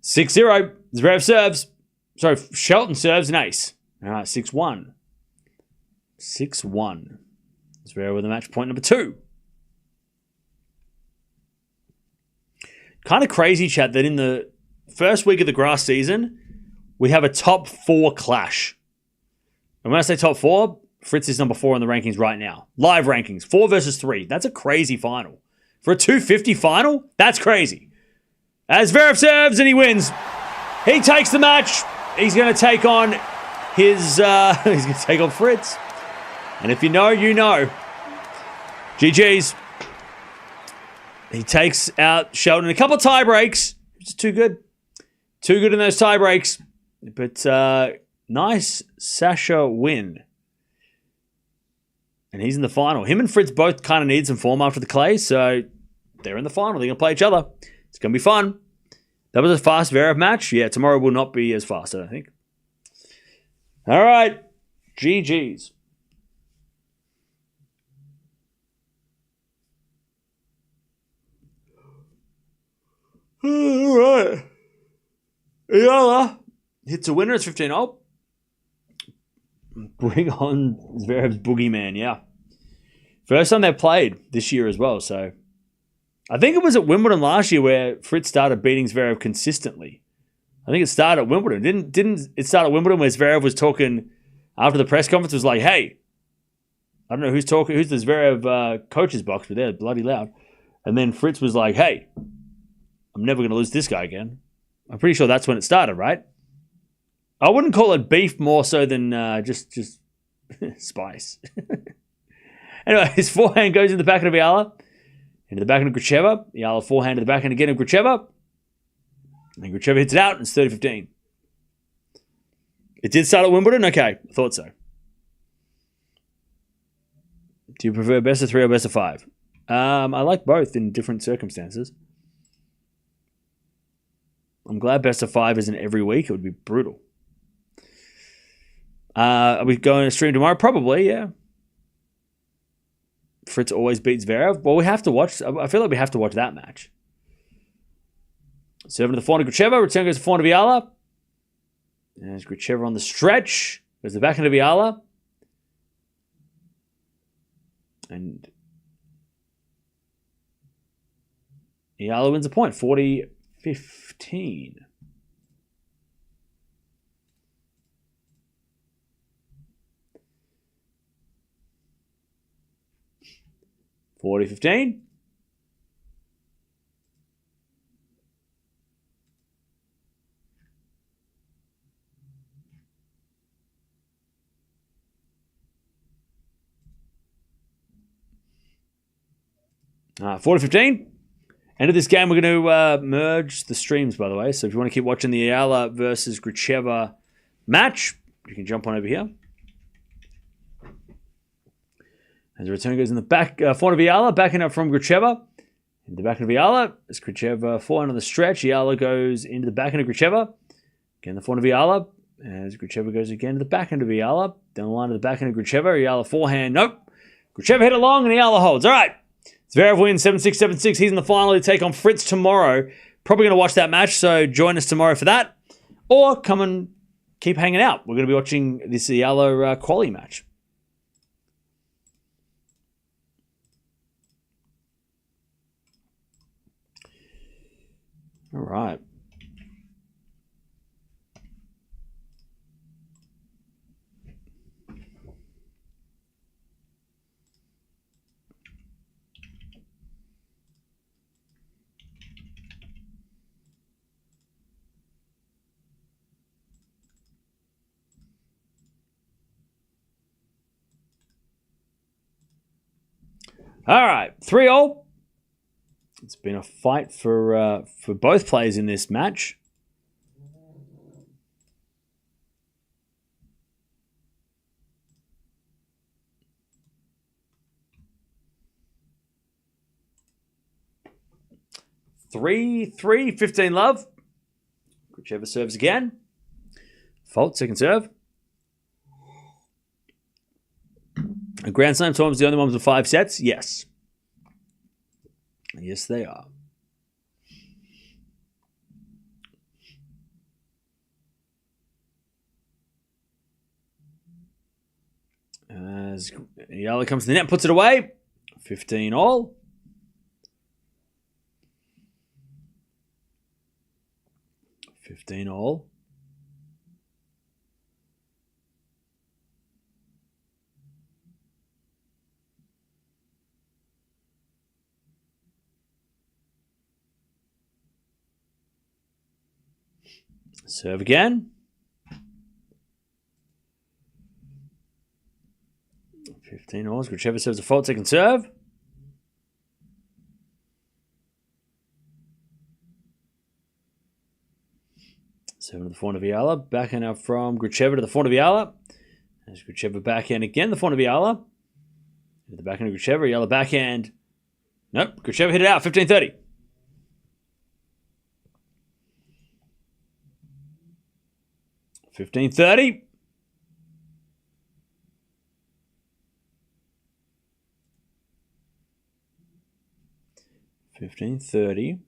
6-0, Zverev serves. Sorry, Shelton serves an ace. All right, 6-1. 6-1. Zverev with the match point number 2. Kind of crazy, chat, that in the first week of the grass season, we have a top 4 clash. And when I say top 4, Fritz is number 4 in the rankings right now. Live rankings, 4 versus 3. That's a crazy final. For a 250 final, that's crazy. As Zverev serves and he wins. He takes the match. He's going to take on he's going to take on Fritz. And if you know, you know. GG's. He takes out Shelton in a couple of tie breaks. Which is too good. Too good in those tie breaks. But nice Sasha win. And he's in the final. Him and Fritz both kind of need some form after the clay. So they're in the final. They're going to play each other. It's going to be fun. That was a fast Zverev match. Yeah, tomorrow will not be as fast, I don't think. All right. GG's. All right. Eala hits a winner. It's 15-0. Bring on Zverev's boogeyman, yeah. First time they played this year as well, so. I think it was at Wimbledon last year where Fritz started beating Zverev consistently. I think it started at Wimbledon. Didn't it start at Wimbledon where Zverev was talking after the press conference, was like, hey, I don't know who's talking, who's the Zverev coach's box, but they're bloody loud. And then Fritz was like, hey, I'm never going to lose this guy again. I'm pretty sure that's when it started, right? I wouldn't call it beef more so than just spice. Anyway, his forehand goes in the backhand of Eala, into the backhand of Gracheva. Eala forehand to the backhand again of Gracheva. And Gracheva hits it out, and it's 30-15. It did start at Wimbledon? Okay, I thought so. Do you prefer best of 3 or best of 5? I like both in different circumstances. I'm glad best of 5 isn't every week. It would be brutal. Are we going to stream tomorrow? Probably, yeah. Fritz always beats Zverev. Well, we have to watch. I feel like we have to watch that match. Serving to the forehand of Gracheva. Return goes to the forehand of Eala. There's Gracheva on the stretch. There's the backhand of Eala. And Eala wins a point. 40-15. 40-15. 4 to 15. End of this game, we're going to merge the streams, by the way. So if you want to keep watching the Eala versus Gracheva match, you can jump on over here. As the return goes in the back, forehand of Eala, backing up from Gracheva. In the backhand of Eala, as Gracheva forehand on the stretch, Eala goes into the backhand of Gracheva. Again, the forehand of Eala, as Gracheva goes again to the backhand of Eala. Down the line to the backhand of Gracheva. Eala forehand, nope. Gracheva hit it long and Eala holds. All right. Zverev wins 7-6, 7-6. He's in the final to take on Fritz tomorrow. Probably going to watch that match, so join us tomorrow for that. Or come and keep hanging out. We're going to be watching this Eala quali match. All right. All right, 3-all. It's been a fight for both players in this match. Three, 15 love. Whichever serves again. Fault, second serve. A Grand Slam tournament's the only ones with 5 sets? Yes. Yes, they are. As Eala comes to the net, puts it away. 15 all. Serve again. 15 alls. Gracheva serves a fault, second serve. Seven to the forehand of Eala. Backhand out from Gracheva to the forehand of Eala. There's Gracheva backhand again. The forehand of Eala. The backhand of Gracheva. Eala backhand. Nope. Gracheva hit it out. 15-30. $15.30. $15.30.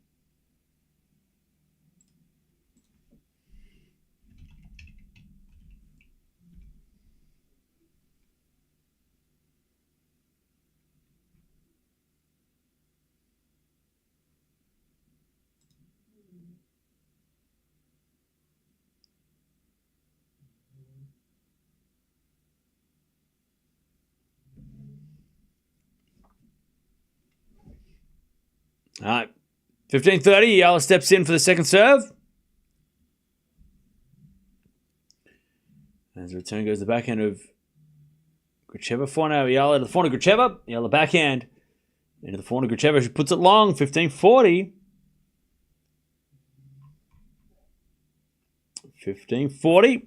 All right. 15-30. Eala steps in for the second serve. As the return goes the backhand of Gracheva. Forehand of Eala to the forehand of Gracheva. Eala backhand into the forehand of Gracheva. She puts it long. 15-40. 15-40.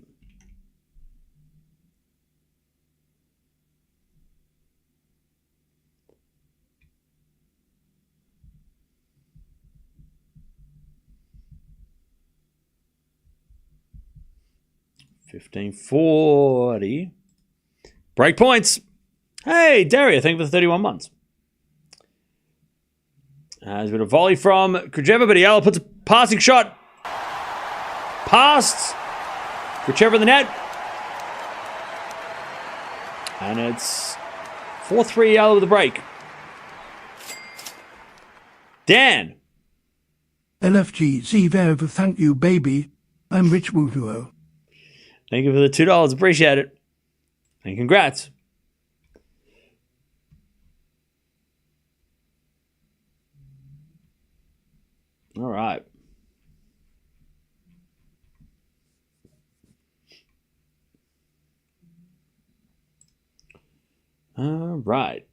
$15.40. Break points. Hey, Daria, thank you for the 31 months. There's a bit of volley from Gracheva, but Eala puts a passing shot. Passed. Gracheva in the net. And it's 4-3 Eala with a break. Dan. LFG Zverev, thank you, baby. I'm Rich Wuduo. Thank you for the $2. Appreciate it. And congrats. All right. All right.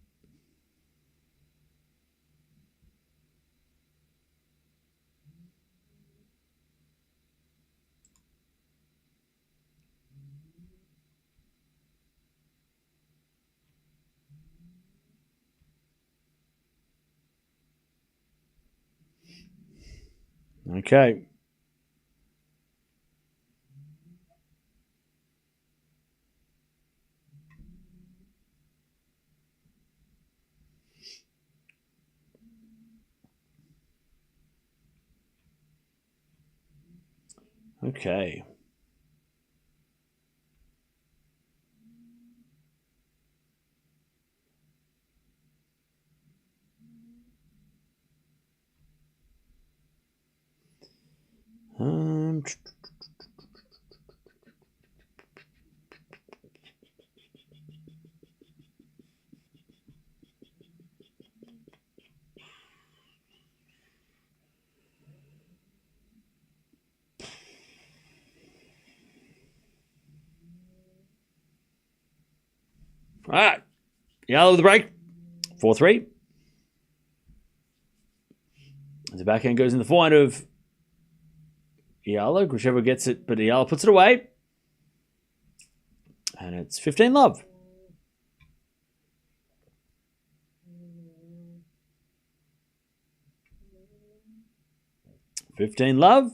Okay. Okay. Um, all right. Eala with the break. 4-3. As the backhand goes in the forehand of Eala. Gracheva gets it, but Eala puts it away. And it's 15 love. $15 love.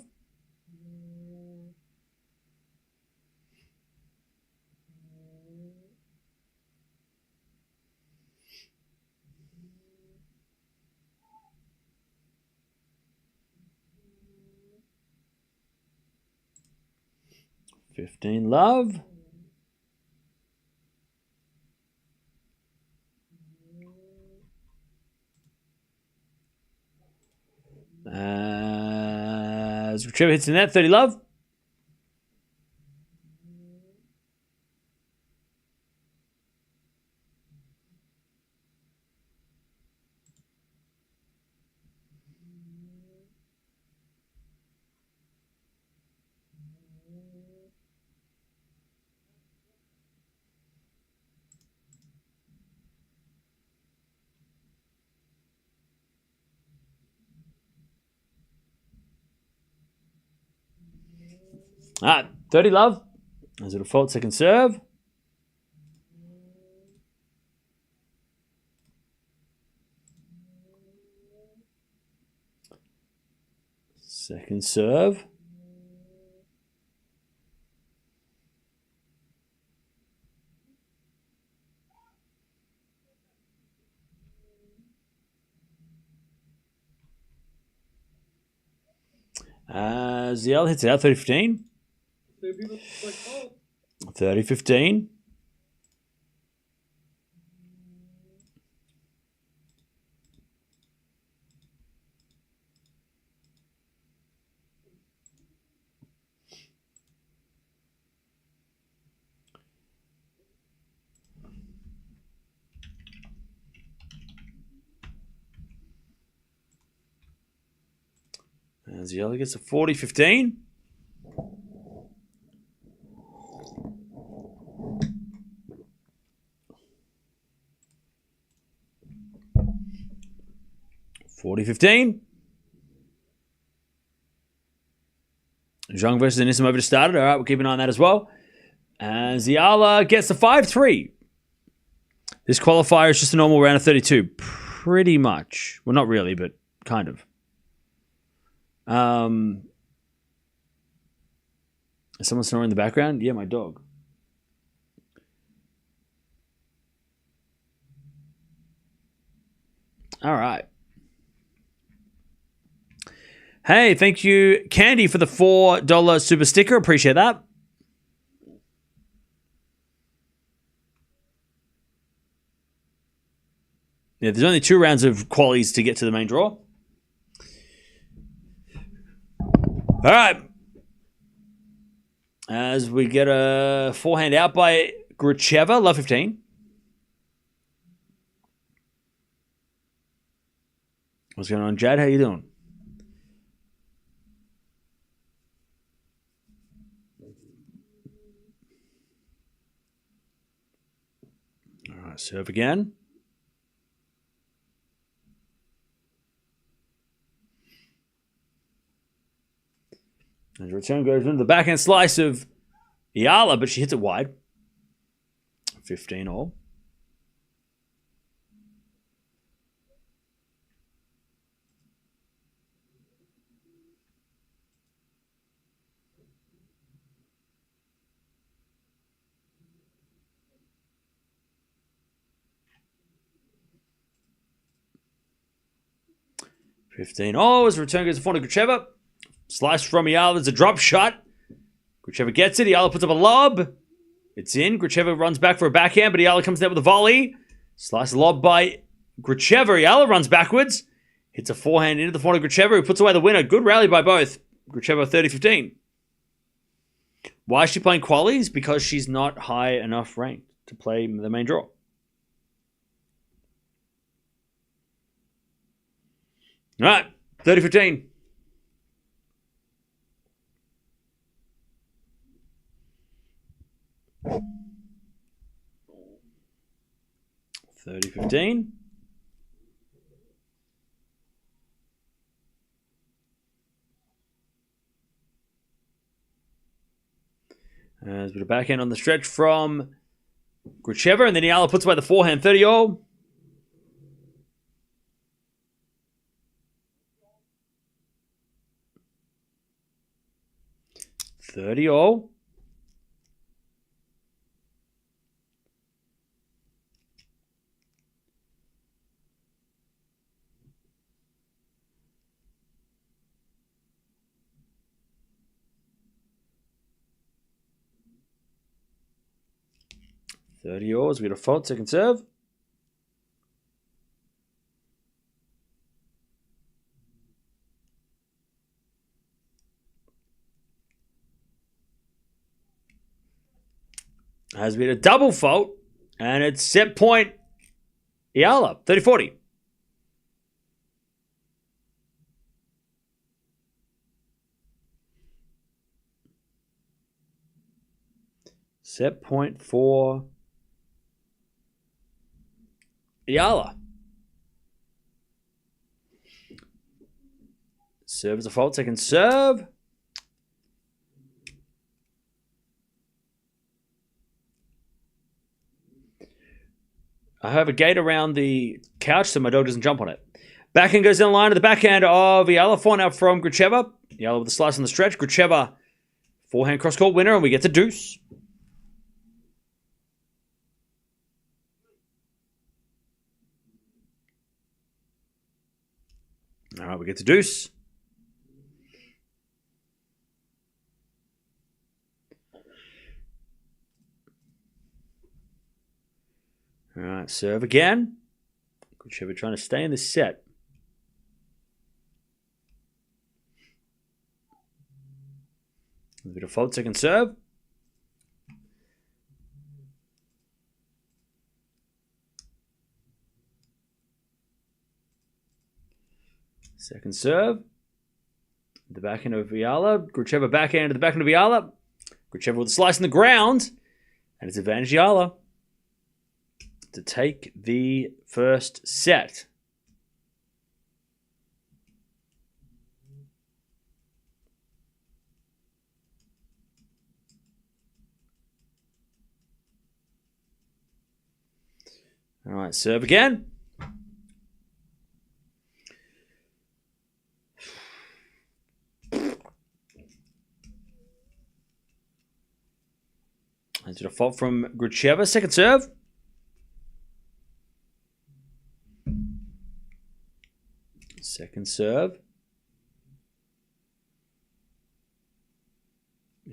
$15 love. As Gracheva hits the net, 30 love. All right, 30 love. As a default second serve. Second serve. As Eala hits it out, 30-15. 30-15. As Eala gets a 40-15. $40-15. Zhang versus Anisimova just started. All right, we'll keep an eye on that as well. As Eala gets the 5-3. This qualifier is just a normal round of 32. Pretty much. Well, not really, but kind of. Is someone snoring in the background? Yeah, my dog. All right. Hey, thank you, Candy, for the $4 super sticker. Appreciate that. Yeah, there's only 2 rounds of qualies to get to the main draw. All right. As we get a forehand out by Gracheva, love 15. What's going on, Jad? How you doing? All right, serve again. And the return goes into the backhand slice of Eala, but she hits it wide. 15 all. 15. Oh, as return goes to front of Gracheva. Slice from Eala. There's a drop shot. Gracheva gets it. Eala puts up a lob. It's in. Gracheva runs back for a backhand, but Eala comes down with a volley. Slice lob by Gracheva. Eala runs backwards. Hits a forehand into the front of Gracheva, who puts away the winner. Good rally by both. Gracheva 30-15. Why is she playing qualies? Because she's not high enough ranked to play the main draw. All right, 30-15. There's a bit of backhand on the stretch from Gracheva, and then Eala puts away the forehand, 30-all. We got a fault, second serve. Has been a double fault, and it's set point Eala, 30-40. Set point for Eala. Serve is a fault, second serve. I have a gate around the couch so my dog doesn't jump on it. Backhand goes down the line to the backhand of Eala. Forehand out from Gracheva. Eala with a slice on the stretch. Gracheva, forehand cross-court winner, and we get to deuce. All right, we get to deuce. All right, serve again. Gracheva trying to stay in this set. A bit of fault, second serve. Second serve. The backhand of Eala. Gracheva backhand to the backhand of Eala. Gracheva with a slice in the ground. And it's advantage Eala to take the first set. All right, serve again. That's a fault from Gracheva. Second serve. Second serve.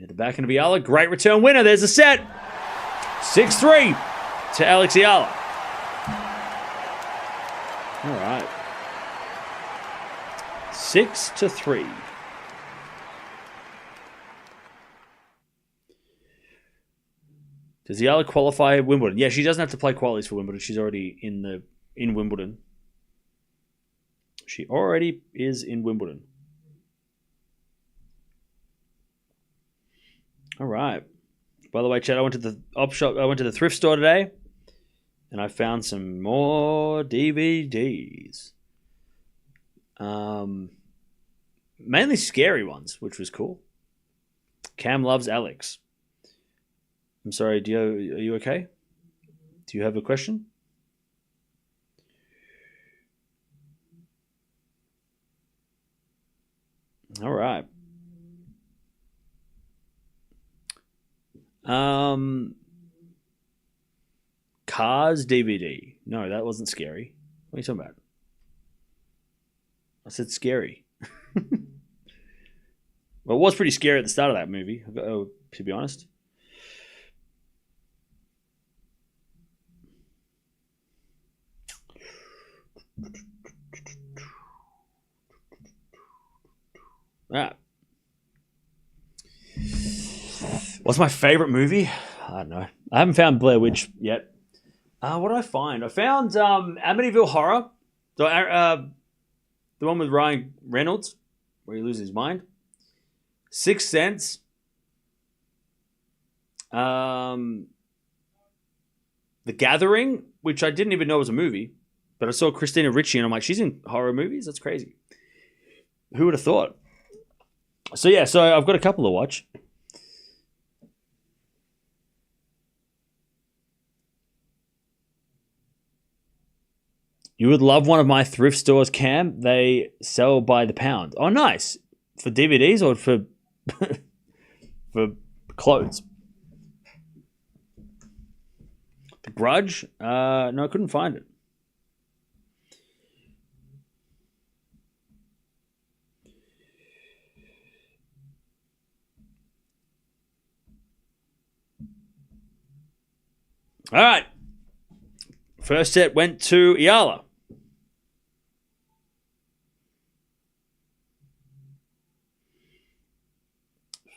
At the back end of Eala. Great return winner. There's the set. 6-3 to Alex Eala. All right. 6-3. Does Eala qualify Wimbledon? Yeah, she doesn't have to play qualies for Wimbledon. She's already in Wimbledon. She already is in Wimbledon. All right. By the way, Chad, I went to the op shop. I went to the thrift store today, and I found some more DVDs. Mainly scary ones, which was cool. Cam loves Alex. I'm sorry, are you okay? Do you have a question? All right. Cars DVD. No, that wasn't scary. What are you talking about? I said scary. Well, it was pretty scary at the start of that movie, to be honest. Right. What's my favorite movie? I don't know. I haven't found Blair Witch yet. What did I find? I found Amityville Horror. The one with Ryan Reynolds, where he loses his mind. Sixth Sense. The Gathering, which I didn't even know was a movie, but I saw Christina Ricci and I'm like, she's in horror movies? That's crazy. Who would have thought? So yeah, so I've got a couple to watch. You would love one of my thrift stores, Cam. They sell by the pound. Oh, nice. For DVDs or for for clothes? The Grudge? No, I couldn't find it. All right. First set went to Eala.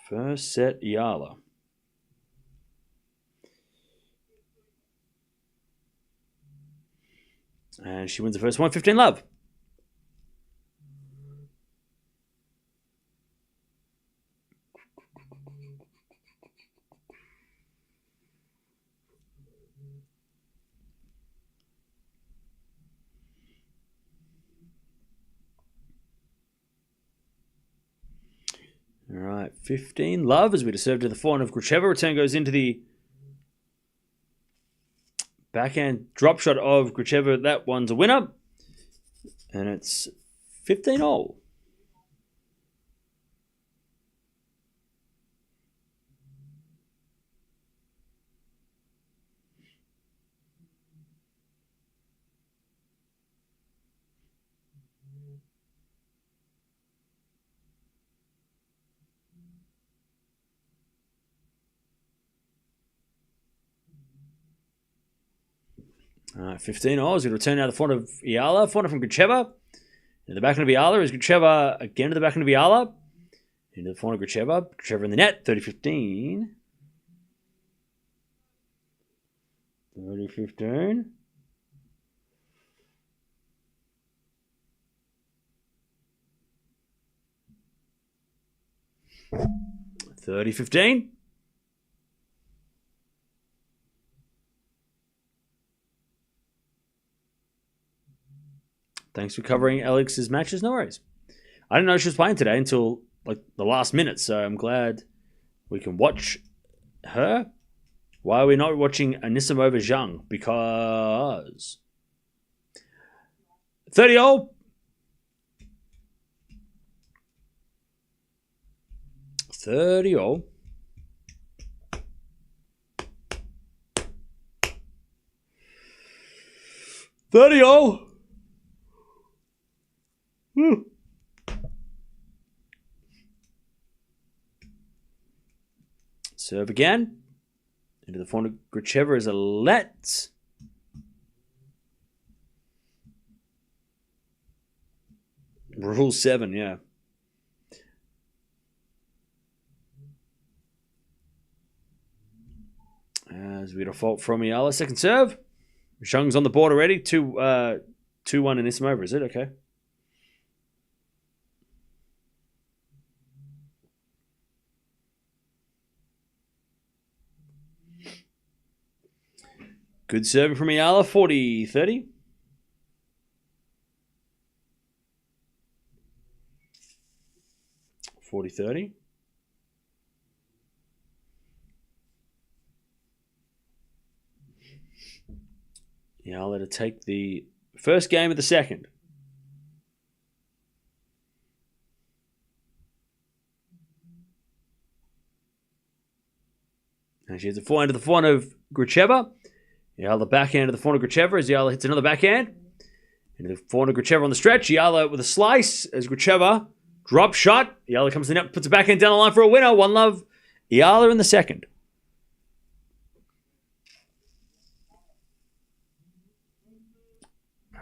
First set, Eala. And she wins the first one, 15-love. All right, 15-love as we serve to the forehand of Gracheva. Return goes into the backhand drop shot of Gracheva. That one's a winner. And it's 15-all. All right, 15-all. He's going to return now to the front of Eala. Front from Gracheva. In the back of Eala is Gracheva again to the back of Eala. Into the front of Gracheva. Gracheva in the net. 30-15. 30-15. $30-15. Thanks for covering Alex's matches. No worries. I didn't know she was playing today until like the last minute, so I'm glad we can watch her. Why are we not watching Anisimova Zhang? Because 30-all. 30-all. 30-all. Serve again. Into the front of Gracheva is a let. Rule 7, yeah. As we default from Eala. Second serve. Zhang's on the board already. 2-1 in this over, is it? Okay. Good serving from Eala, 40-30. Eala to take the first game of the second. And she has a forehand to the front of Gracheva. Eala backhand to the front of Gracheva as Eala hits another backhand. Into the forehand of Gracheva on the stretch. Eala with a slice as Gracheva drop shot. Eala comes in, puts a backhand down the line for a winner. 1-love. Eala in the second.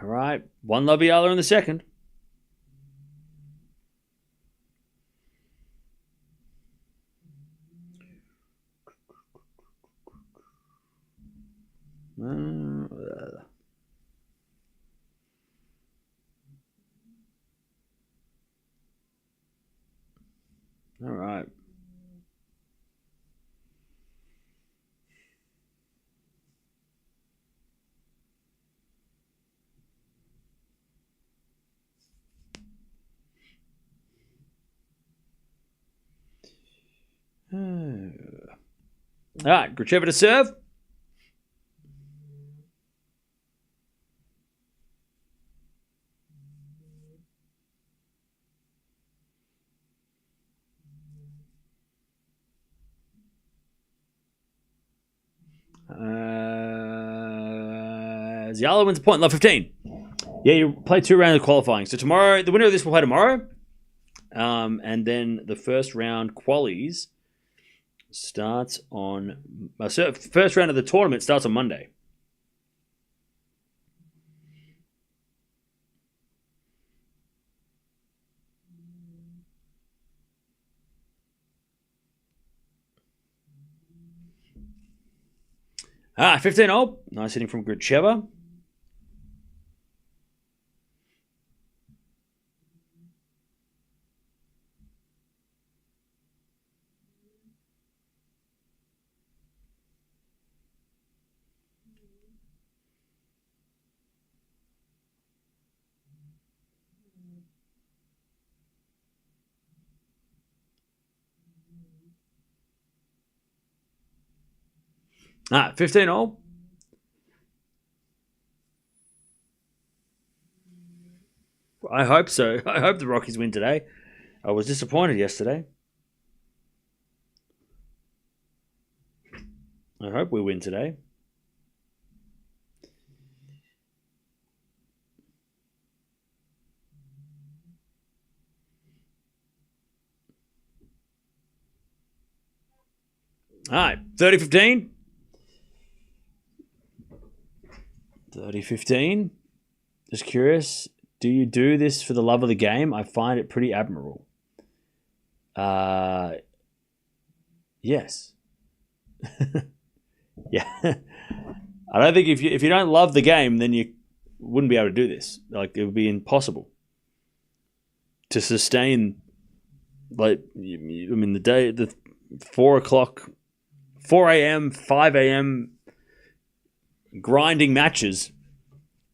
All right. 1-love Eala in the second. All right. All right, Gracheva to serve. Eala wins a point, love 15. Yeah, you play 2 rounds of qualifying. So tomorrow, the winner of this will play tomorrow. And then the first round qualies starts on... first round of the tournament starts on Monday. Ah, 15-0. Nice hitting from Gracheva. Ah, 15-0. I hope so. I hope the Rockies win today. I was disappointed yesterday. I hope we win today. All right, 30-15. 30-15. Just curious, do you do this for the love of the game? I find it pretty admirable. Yes. Yeah. I don't think if you don't love the game, then you wouldn't be able to do this. Like, it would be impossible to sustain. Like, I mean, the 4 o'clock, 4 a.m., 5 a.m. grinding matches,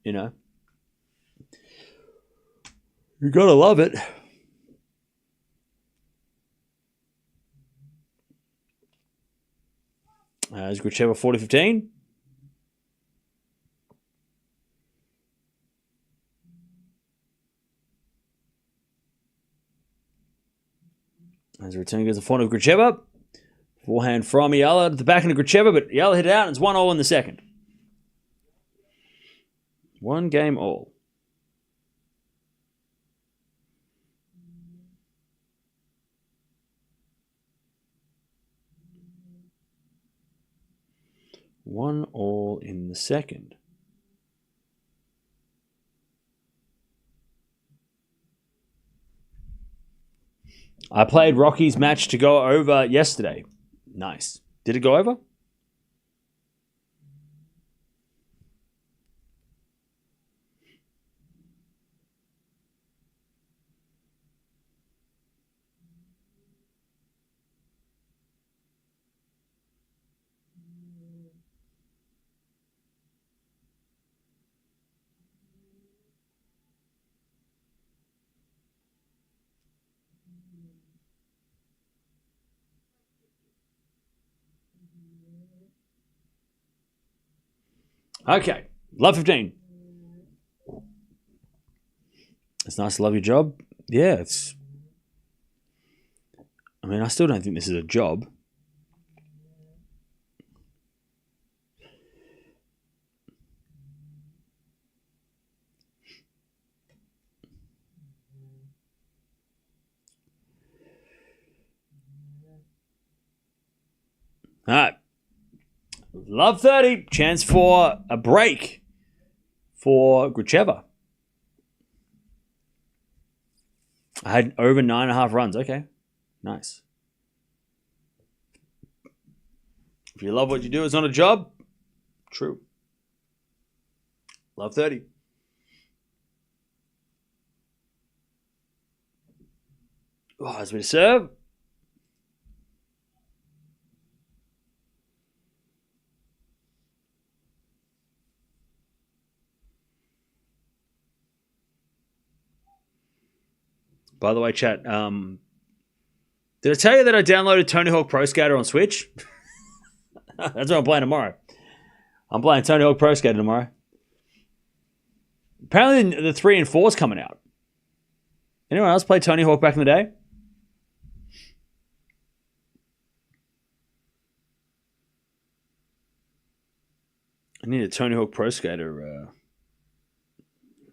you know. You gotta love it. As Gracheva 40-15. As the return goes the forehand of Gracheva. Forehand from Eala to the backhand of Gracheva, but Eala hit it out and it's 1-0 in the second. 1 game all. One all in the second. I played Rocky's match to go over yesterday. Nice. Did it go over? Okay. Love 15. It's nice to love your job. Yeah, it's... I mean, I still don't think this is a job. All right. Love 30. Chance for a break for Gracheva. I had over 9.5 runs. Okay. Nice. If you love what you do, it's not a job. True. Love 30. Oh, as we serve. By the way, chat, did I tell you that I downloaded Tony Hawk Pro Skater on Switch? That's what I'm playing tomorrow. I'm playing Tony Hawk Pro Skater tomorrow. Apparently the 3 and 4 is coming out. Anyone else play Tony Hawk back in the day? I need a Tony Hawk Pro Skater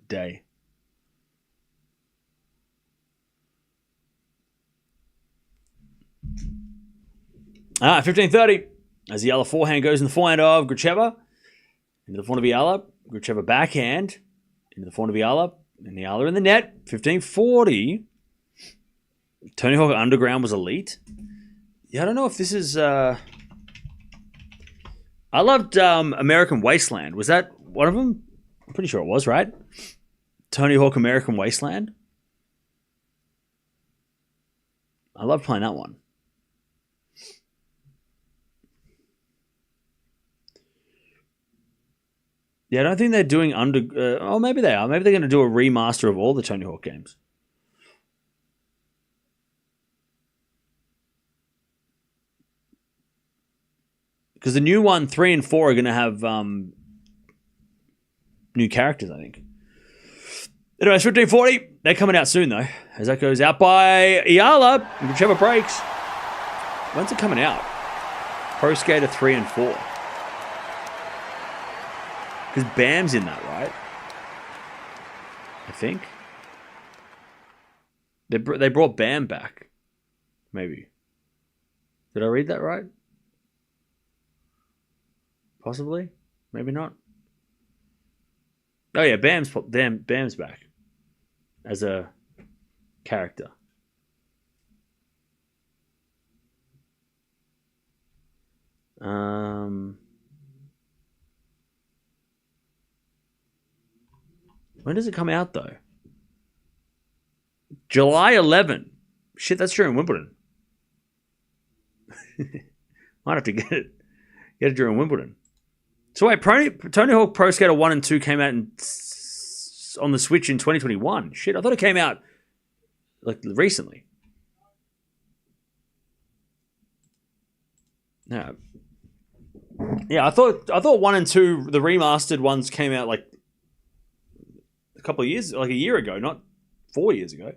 day. 15:30. As the Eala forehand goes in the forehand of Gracheva. Into the forehand of Eala. Gracheva backhand. Into the forehand of Eala. And the Eala in the net. 15:40. Tony Hawk Underground was elite. Yeah, I don't know if this is... I loved American Wasteland. Was that one of them? I'm pretty sure it was, right? Tony Hawk American Wasteland. I love playing that one. Yeah, I don't think they're doing oh, maybe they are. Maybe they're going to do a remaster of all the Tony Hawk games. Because the new one, 3 and 4, are going to have new characters, I think. Anyway, 15:40. They're coming out soon, though. As that goes out by Eala. Whichever breaks. When's it coming out? Pro Skater 3 and 4. Because Bam's in that, right? I think. They brought Bam back. Maybe. Did I read that right? Possibly. Maybe not. Oh yeah, Bam's back. As a character. When does it come out, though? July 11. Shit, that's during Wimbledon. Might have to get it during Wimbledon. So wait, Tony Hawk Pro Skater 1 and 2 came out on the Switch in 2021. Shit, I thought it came out like recently. No. Yeah, I thought 1 and 2, the remastered ones, came out like a couple of years, like a year ago, not 4 years ago.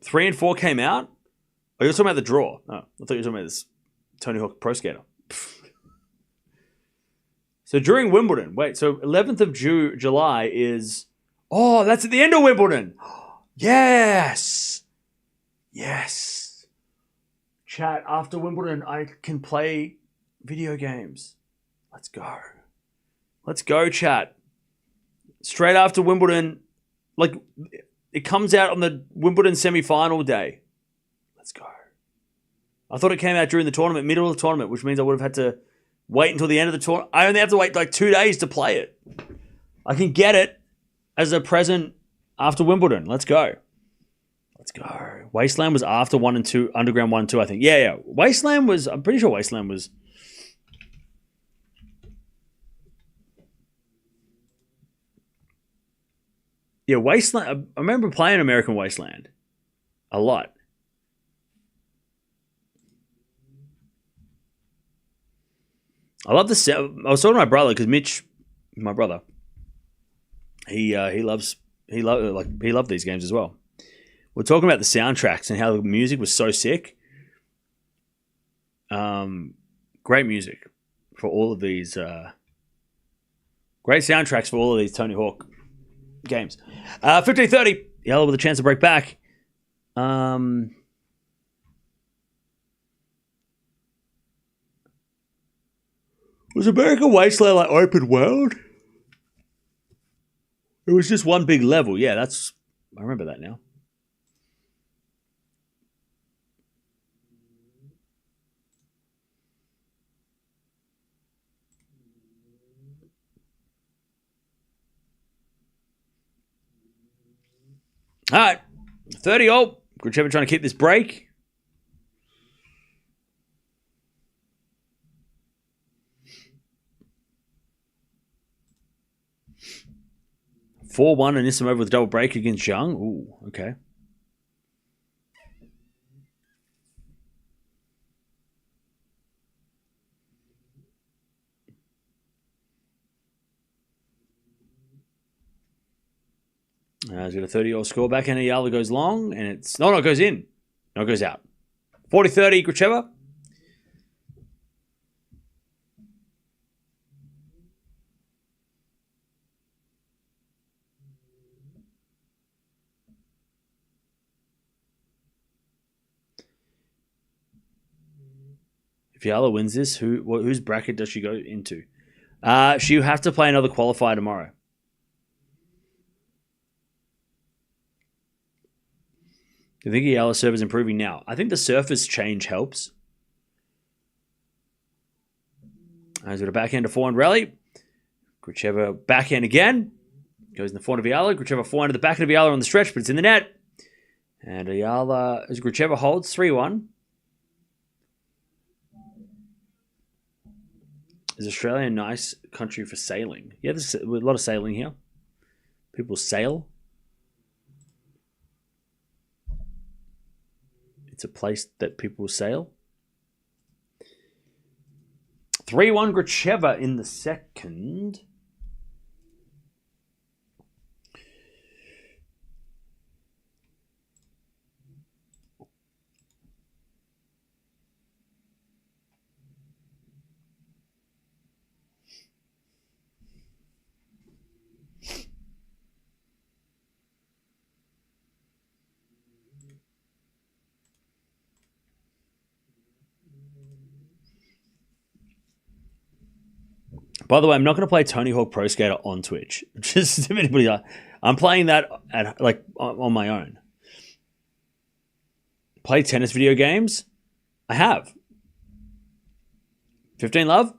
3 and 4 came out. Oh, you're talking about the draw. Oh, I thought you were talking about this Tony Hawk Pro Skater. So during Wimbledon, wait, so 11th of July is... Oh, that's at the end of Wimbledon. Yes. Yes. Chat, after Wimbledon, I can play video games. Let's go. Let's go, chat. Straight after Wimbledon, like, it comes out on the Wimbledon semi-final day. Let's go. I thought it came out during the tournament, middle of the tournament, which means I would have had to wait until the end of the tournament. I only have to wait like 2 days to play it. I can get it as a present after Wimbledon. Let's go. Let's go. Wasteland was after 1 and 2, Underground 1 and 2, I think. Yeah. Wasteland was, I'm pretty sure Wasteland was... Yeah, Wasteland. I remember playing American Wasteland a lot. I love the. I was talking to my brother because Mitch, my brother, he loved these games as well. We're talking about the soundtracks and how the music was so sick. Great music for all of these. Great soundtracks for all of these Tony Hawk games. 15:30. Eala with a chance to break back. Was American Wasteland like open world? It was just one big level. Yeah, I remember that now. All right, 30-all. Gracheva trying to keep this break. (4-1) and Anisimova with a double break against Zhang. Ooh, okay. He's got a 30-all score. Backhand Eala goes long, and it goes in. No, it goes out. 40-30, Gracheva. If Eala wins this, whose bracket does she go into? She'll have to play another qualifier tomorrow. I think Eala's serve is improving now. I think the surface change helps. He's got a backhand to forehand rally. Gracheva backhand again. Goes in the forehand of Eala. Gracheva forehand to the backhand of Eala on the stretch, but it's in the net. And Eala, as Gracheva holds, 3-1. Is Australia a nice country for sailing? Yeah, there's a lot of sailing here. People sail. It's a place that people sail. 3-1 Gracheva in the second. By the way, I'm not going to play Tony Hawk Pro Skater on Twitch. Just if anybody, I'm playing that on my own. Play tennis video games? I have. 15 love?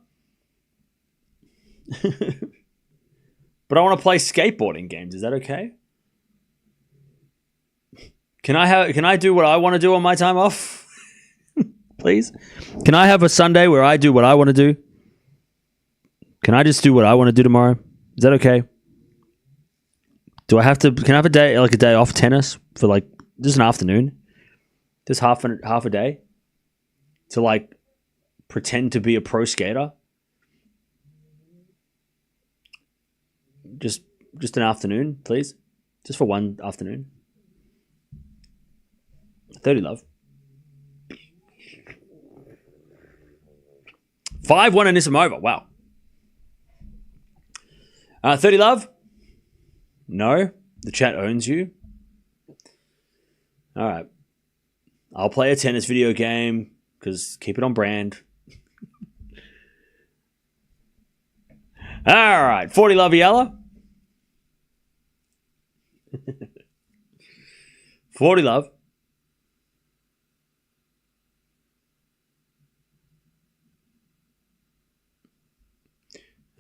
But I want to play skateboarding games. Is that okay? Can I do what I want to do on my time off? Please? Can I have a Sunday where I do what I want to do? Can I just do what I want to do tomorrow? Is that okay? Can I have a day off tennis for just an afternoon? Just half a day? To pretend to be a pro skater? Just an afternoon, please. Just for one afternoon. 30 love. 5-1 Anisimova. Wow. 30 love? No. The chat owns you. All right. I'll play a tennis video game because keep it on brand. All right. 40 love, Eala. 40 love.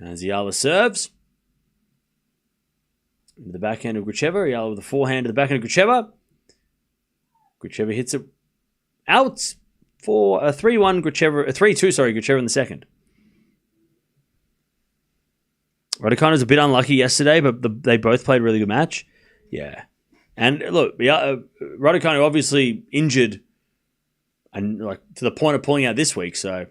As Eala serves. The backhand of Gracheva. Eala with the forehand to the backhand of Gracheva. Gracheva hits it out for a 3-1 Gracheva. A 3-2, sorry, Gracheva in the second. Raducanu was a bit unlucky yesterday, but they both played a really good match. Yeah. And look, Raducanu obviously injured and to the point of pulling out this week, so.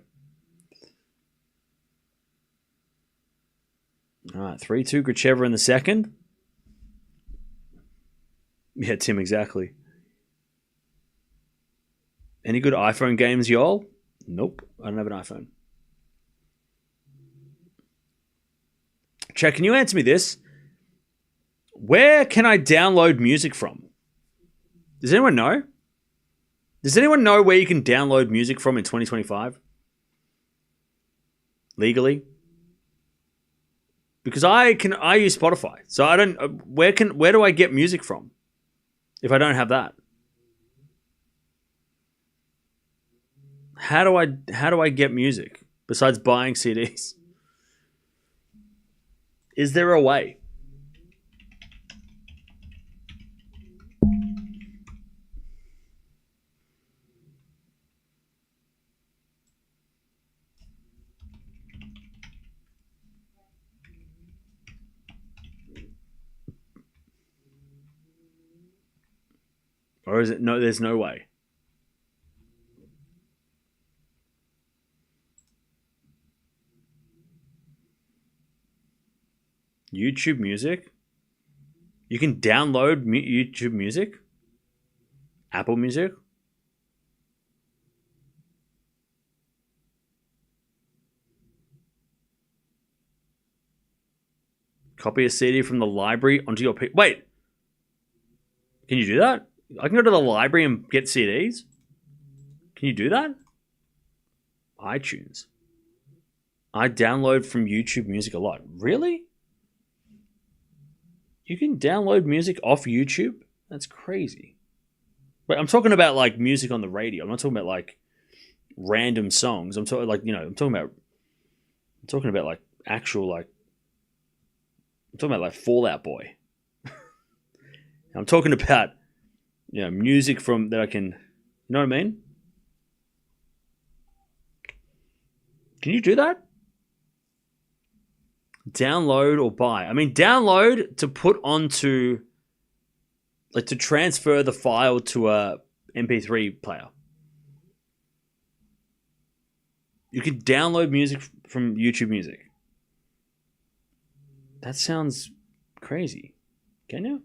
All right, 3-2 Gracheva in the second. Yeah, Tim, exactly. Any good iPhone games, y'all? Nope, I don't have an iPhone. Chat, can you answer me this? Where can I download music from? Does anyone know? Does anyone know where you can download music from in 2025? Legally? Because I use Spotify, so I don't. Where do I get music from if I don't have that? How do I get music besides buying CDs? Is there a way? Or is it no? There's no way. YouTube Music? You can download YouTube Music? Apple Music? Copy a CD from the library onto your... Wait! Can you do that? I can go to the library and get CDs? Can you do that? iTunes. I download from YouTube Music a lot. Really? You can download music off YouTube? That's crazy. But I'm talking about like music on the radio. I'm not talking about like random songs. I'm talking like, I'm talking about like actual like I'm talking about like Fall Out Boy. I'm talking about music from that I can, you know what I mean? Can you do that? Download or buy. I mean, download to put onto, like, to transfer the file to a MP3 player. You can download music from YouTube Music. That sounds crazy. Can you?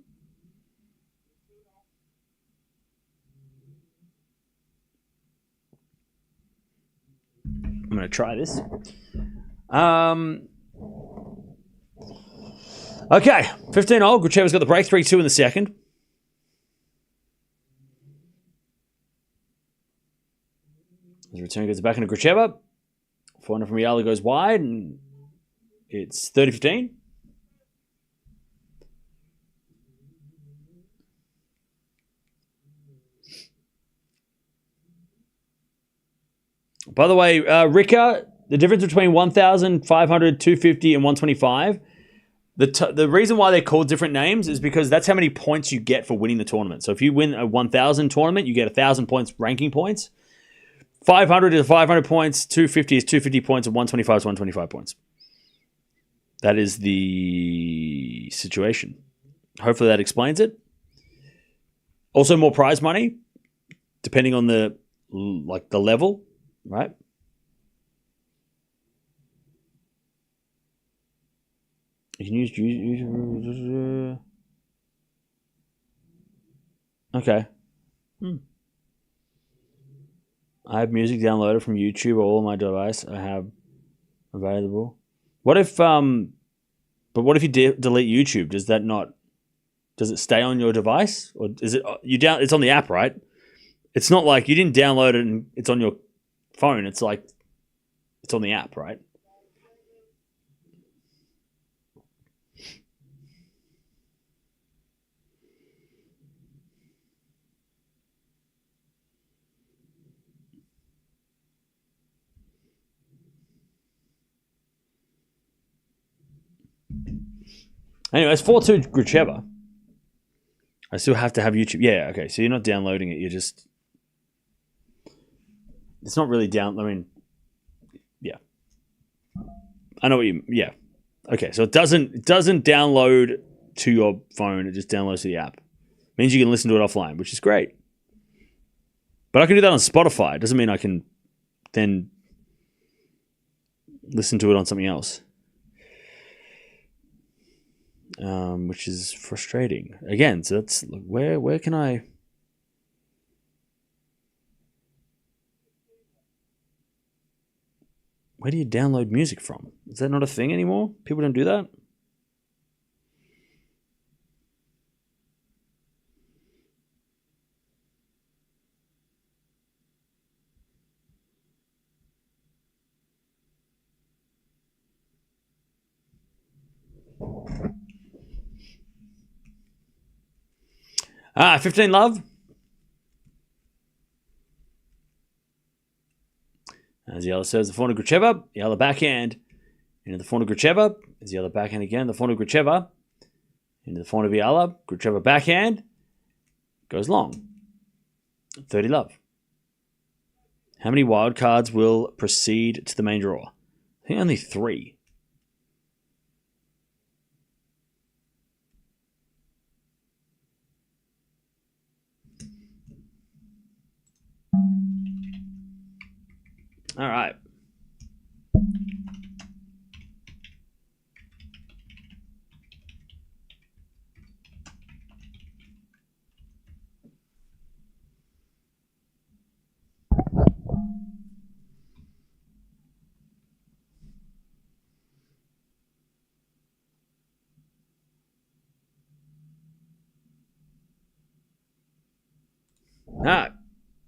I'm going to try this. Okay, 15-0. Gracheva's got the break, 3-2 in the second. His return goes back into Gracheva. Forehand from Eala goes wide, and it's 30-15. By the way, Rika, the difference between 1,500, 250, and 125, the reason why they're called different names is because that's how many points you get for winning the tournament. So if you win a 1,000 tournament, you get 1,000 points ranking points. 500 is 500 points, 250 is 250 points, and 125 is 125 points. That is the situation. Hopefully that explains it. Also more prize money, depending on the level, right? You can use okay. I have music downloaded from YouTube all on my device. I have available. What if but what if you delete YouTube? Does it stay on your device, or is it it's on the app, right? It's not like you didn't download it and it's on your phone. It's like it's on the app, right? Anyway, it's 4-2 Gracheva. I still have to have YouTube. Yeah, okay. So you're not downloading it. You're just... It's not really down... I mean, yeah. I know what you... Yeah. Okay, so it doesn't download to your phone. It just downloads to the app. It means you can listen to it offline, which is great. But I can do that on Spotify. It doesn't mean I can then listen to it on something else. Which is frustrating. Again, so that's where can I... Where do you download music from? Is that not a thing anymore? People don't do that? 15 love. As Eala serves the forehand of Gracheva, Eala backhand into the forehand of Gracheva. As Eala backhand again, the forehand of Gracheva into the forehand of Eala. Gracheva backhand goes long. 30 love. How many wild cards will proceed to the main draw? I think only 3. All right.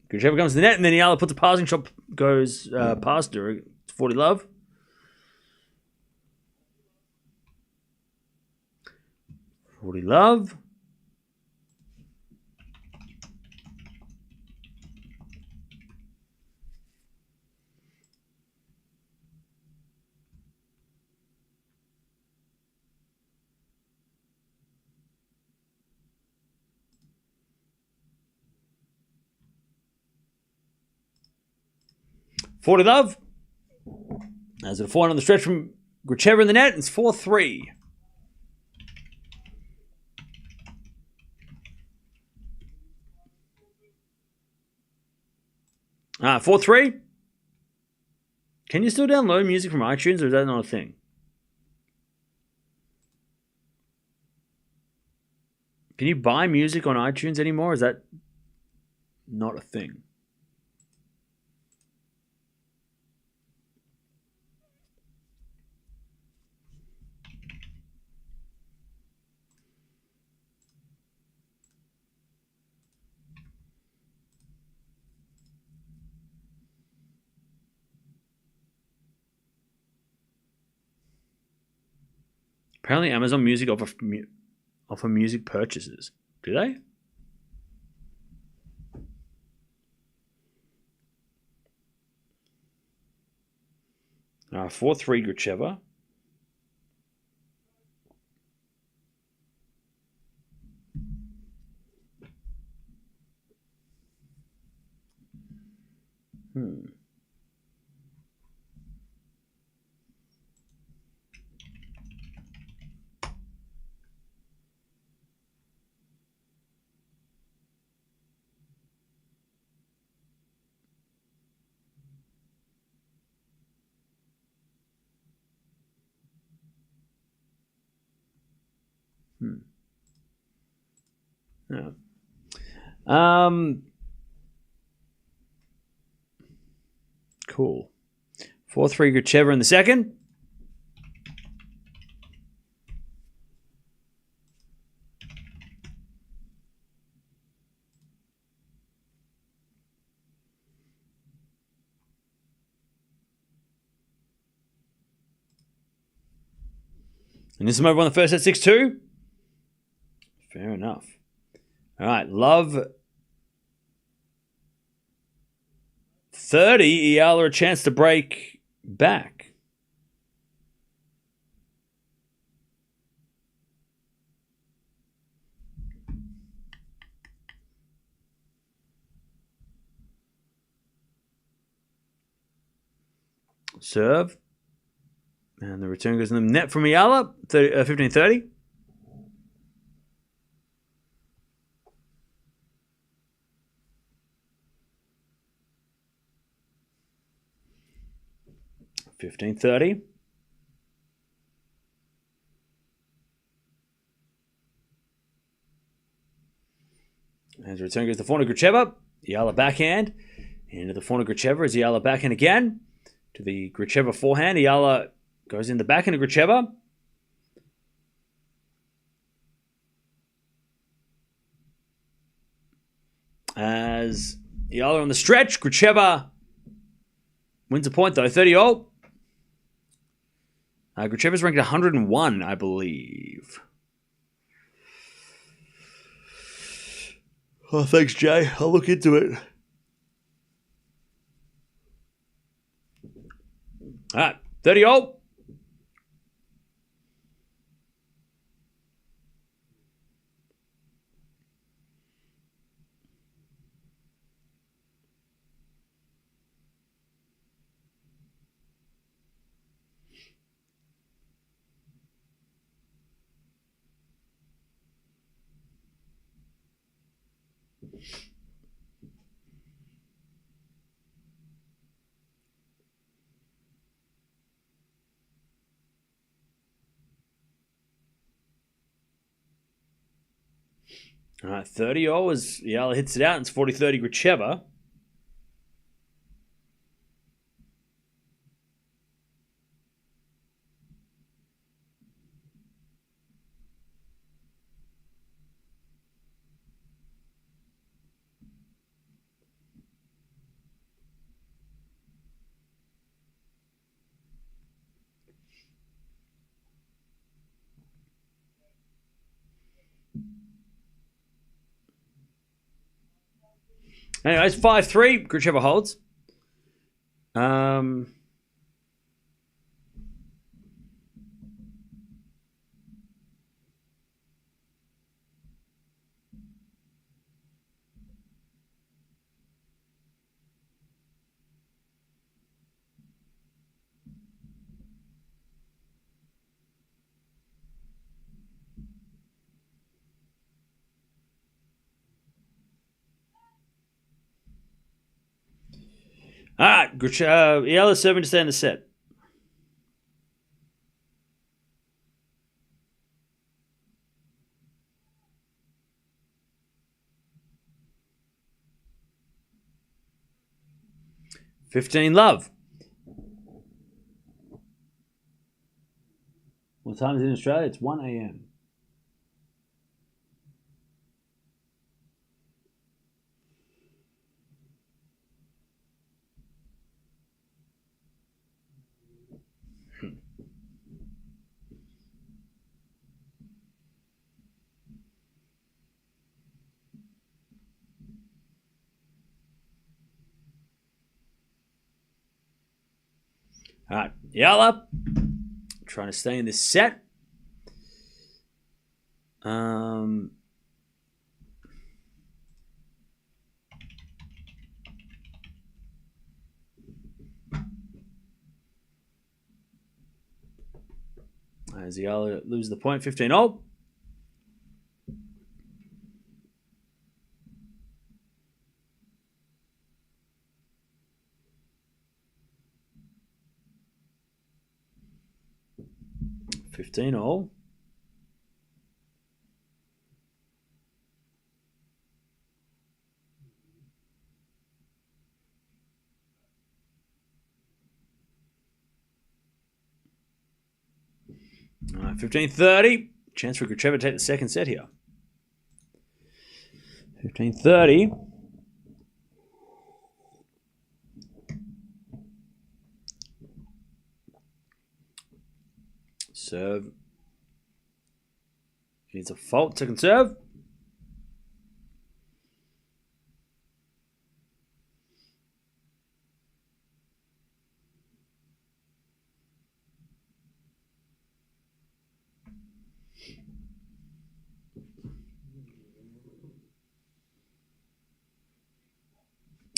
Gracheva comes to the net, and then Eala puts a passing shot, goes past her. It's 40 love. Forty love. As a 4 on the stretch from Gracheva in the net, it's 4-3. Ah, 4-3. Can you still download music from iTunes, or is that not a thing? Can you buy music on iTunes anymore? Is that not a thing? Apparently Amazon Music offer music purchases. Do they? All right, 4-3 Gracheva. Yeah. Cool. 4-3 Gracheva in the second. And this is over on the first set, 6-2. Fair enough. All right, love 30. Eala a chance to break back. Serve. And the return goes in the net from Eala, 15-30. $15.30. As the return goes to the forehand of Gracheva. Eala backhand. Into the forehand of Gracheva as Eala backhand again. To the Gracheva forehand. Eala goes in the backhand of Gracheva. As Eala on the stretch. Gracheva wins a point though. 30-all. Gracheva's ranked 101, I believe. Oh, thanks, Jay. I'll look into it. All right, 30 all. All right, 30 all as Eala hits it out. It's 40-30 Gracheva. Anyways, 5-3. Gracheva holds. Um, 'Eala's serving to stay in the set. $15 What time is it in Australia? It's 1 a.m. All right, Eala trying to stay in this set. As Eala loses the point, 15-all. $15-all. All right, 15-30. Chance for Gracheva to take the second set here. 15-30. Serve. Needs a fault. Second serve.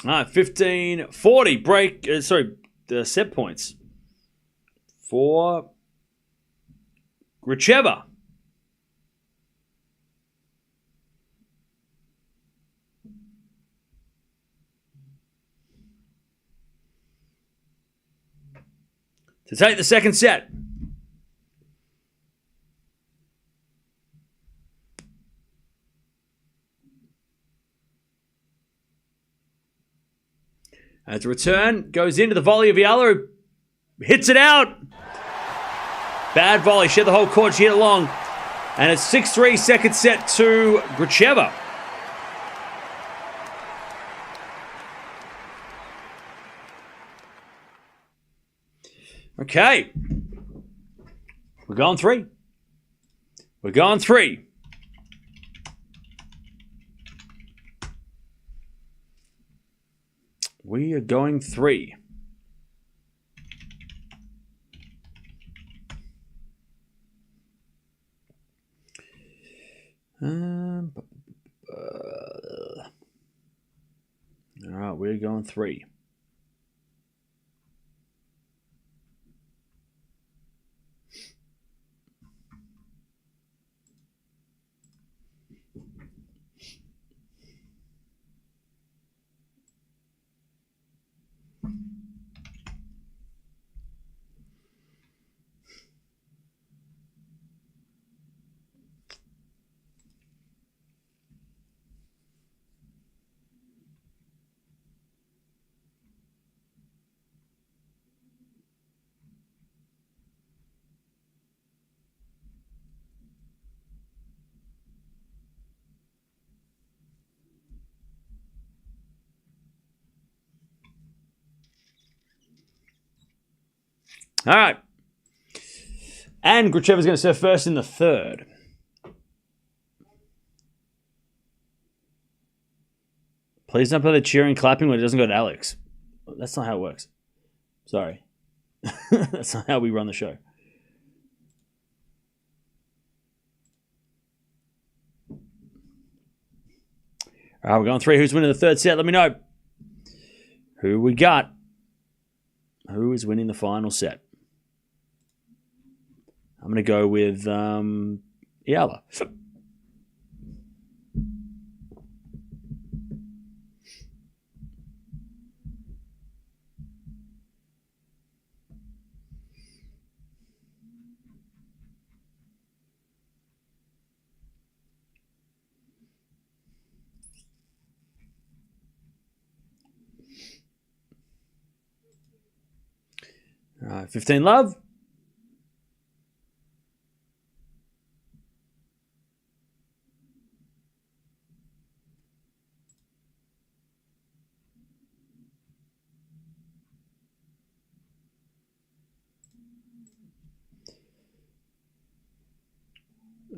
All right, 15-40. Break. Set points for Gracheva. To take the second set. As a return, goes into the volley of Eala, who hits it out. Bad volley. She had the whole court. She hit it long. And it's 6-3, second set to Gracheva. Okay. We're going three. We're going three. We are going 3. All right, we're going 3. All right. And Gracheva's going to serve first in the third. Please don't play the cheering clapping when it doesn't go to Alex. That's not how it works. Sorry. That's not how we run the show. All right, we're going 3. Who's winning the third set? Let me know. Who we got? Who is winning the final set? I'm going to go with Eala. All right, 15 love.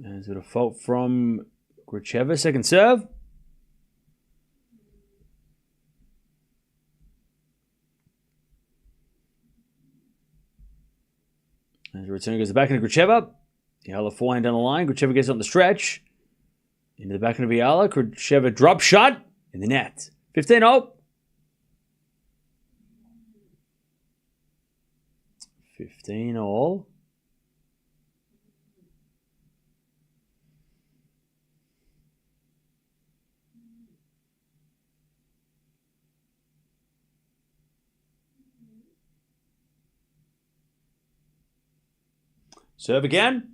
There's a fault from Gracheva, second serve. As the return goes back into Gracheva. Eala forehand down the line. Gracheva gets on the stretch. Into the back of Eala. Gracheva drop shot in the net. 15-0. 15-all. Serve again.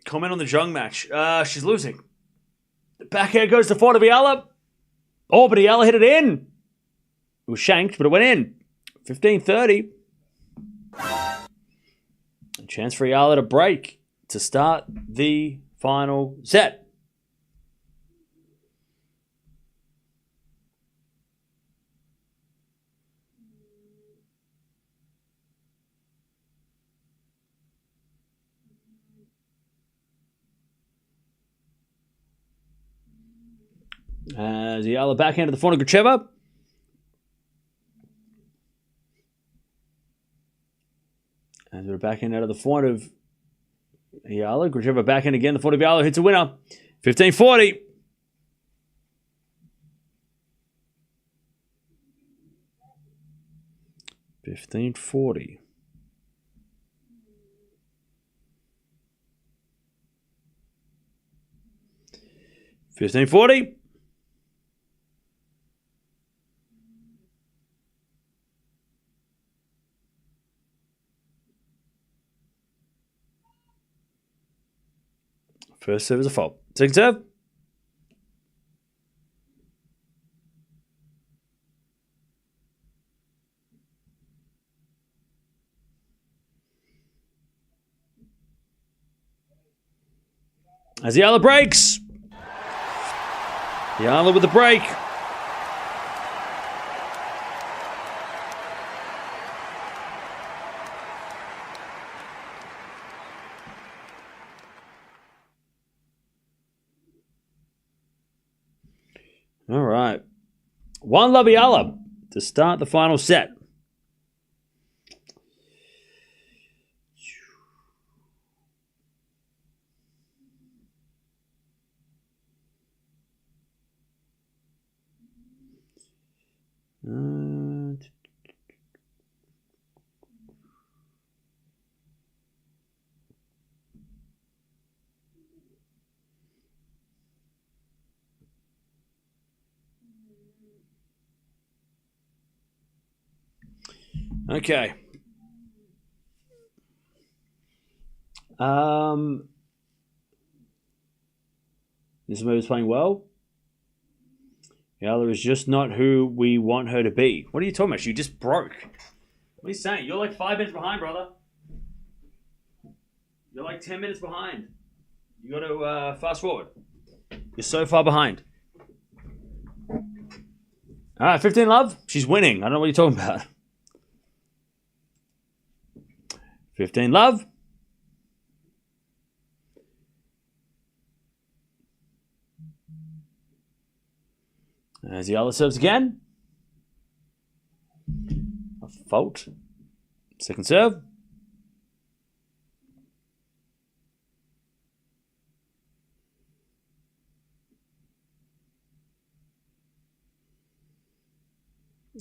Comment on the Zhang match. She's losing. The backhand goes to forward of Eala. Oh, but Eala hit it in. It was shanked, but it went in. 15-30. A chance for Eala to break to start the final set. As Eala backhand to the front of Gracheva. As we're backhand out of the front of Eala. Gracheva backhand again. The front of Eala hits a winner. 15-40. $15.40. $15.40. First serve is a fault. Second serve. As Eala breaks. Eala with the break. All right. 1-love Eala to start the final set. Okay. This movie's playing well. Eala is just not who we want her to be. What are you talking about? She just broke. What are you saying? You're like 5 minutes behind, brother. You're like 10 minutes behind. You got to fast forward. You're so far behind. All right, 15-love. She's winning. I don't know what you're talking about. 15-love. As Eala serves again. A fault. Second serve.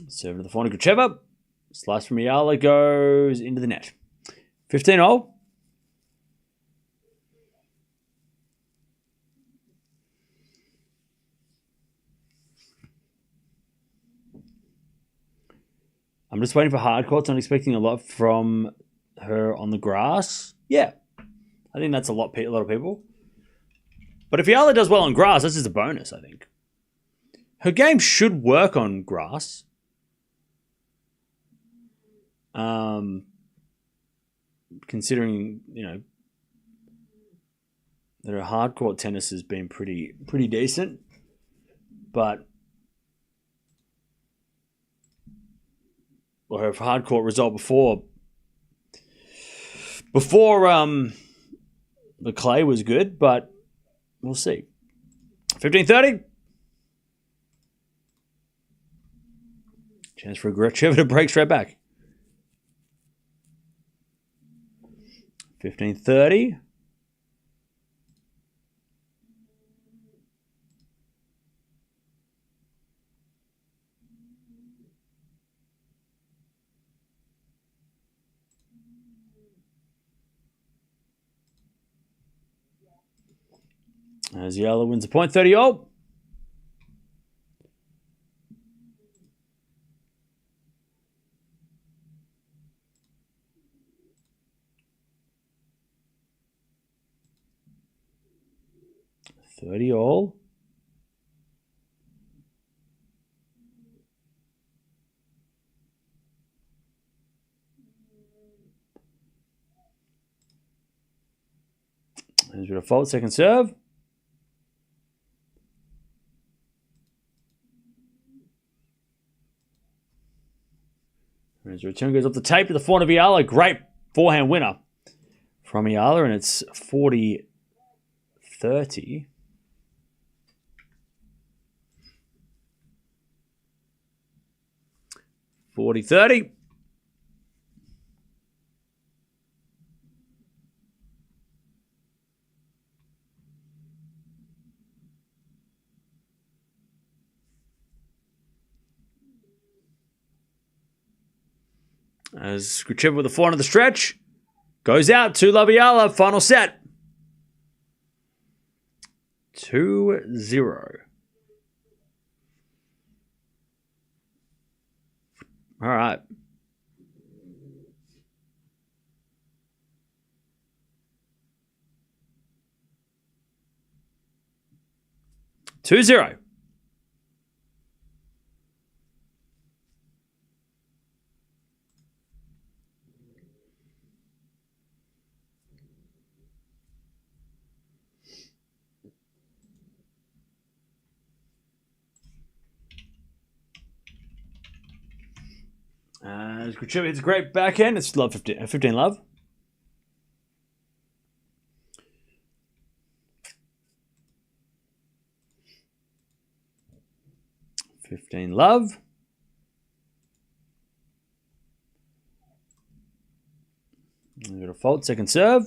Serve to the forehand, Gracheva. Slice from Eala goes into the net. 15-all. I'm just waiting for hard courts. I'm expecting a lot from her on the grass. Yeah, I think that's a lot of people. But if Eala does well on grass, this is a bonus, I think. Her game should work on grass. Considering, that her hard court tennis has been pretty decent. But her hard court result before the clay was good, but we'll see. 15-30. Chance for Gracheva to break straight back. 15-30. As Eala wins a point, 30-all. There's a bit of fault, second serve. As return goes off the tape to the forehand of Eala. Great forehand winner from Eala, and it's 40-30. 40-30. As Gracheva with the forehand of the stretch. Goes out to Eala. Final set. 2-0. All right. Two zero. As Gracheva hits a great backhand, it's love 15 love. 15 love. Got a fault. Second serve.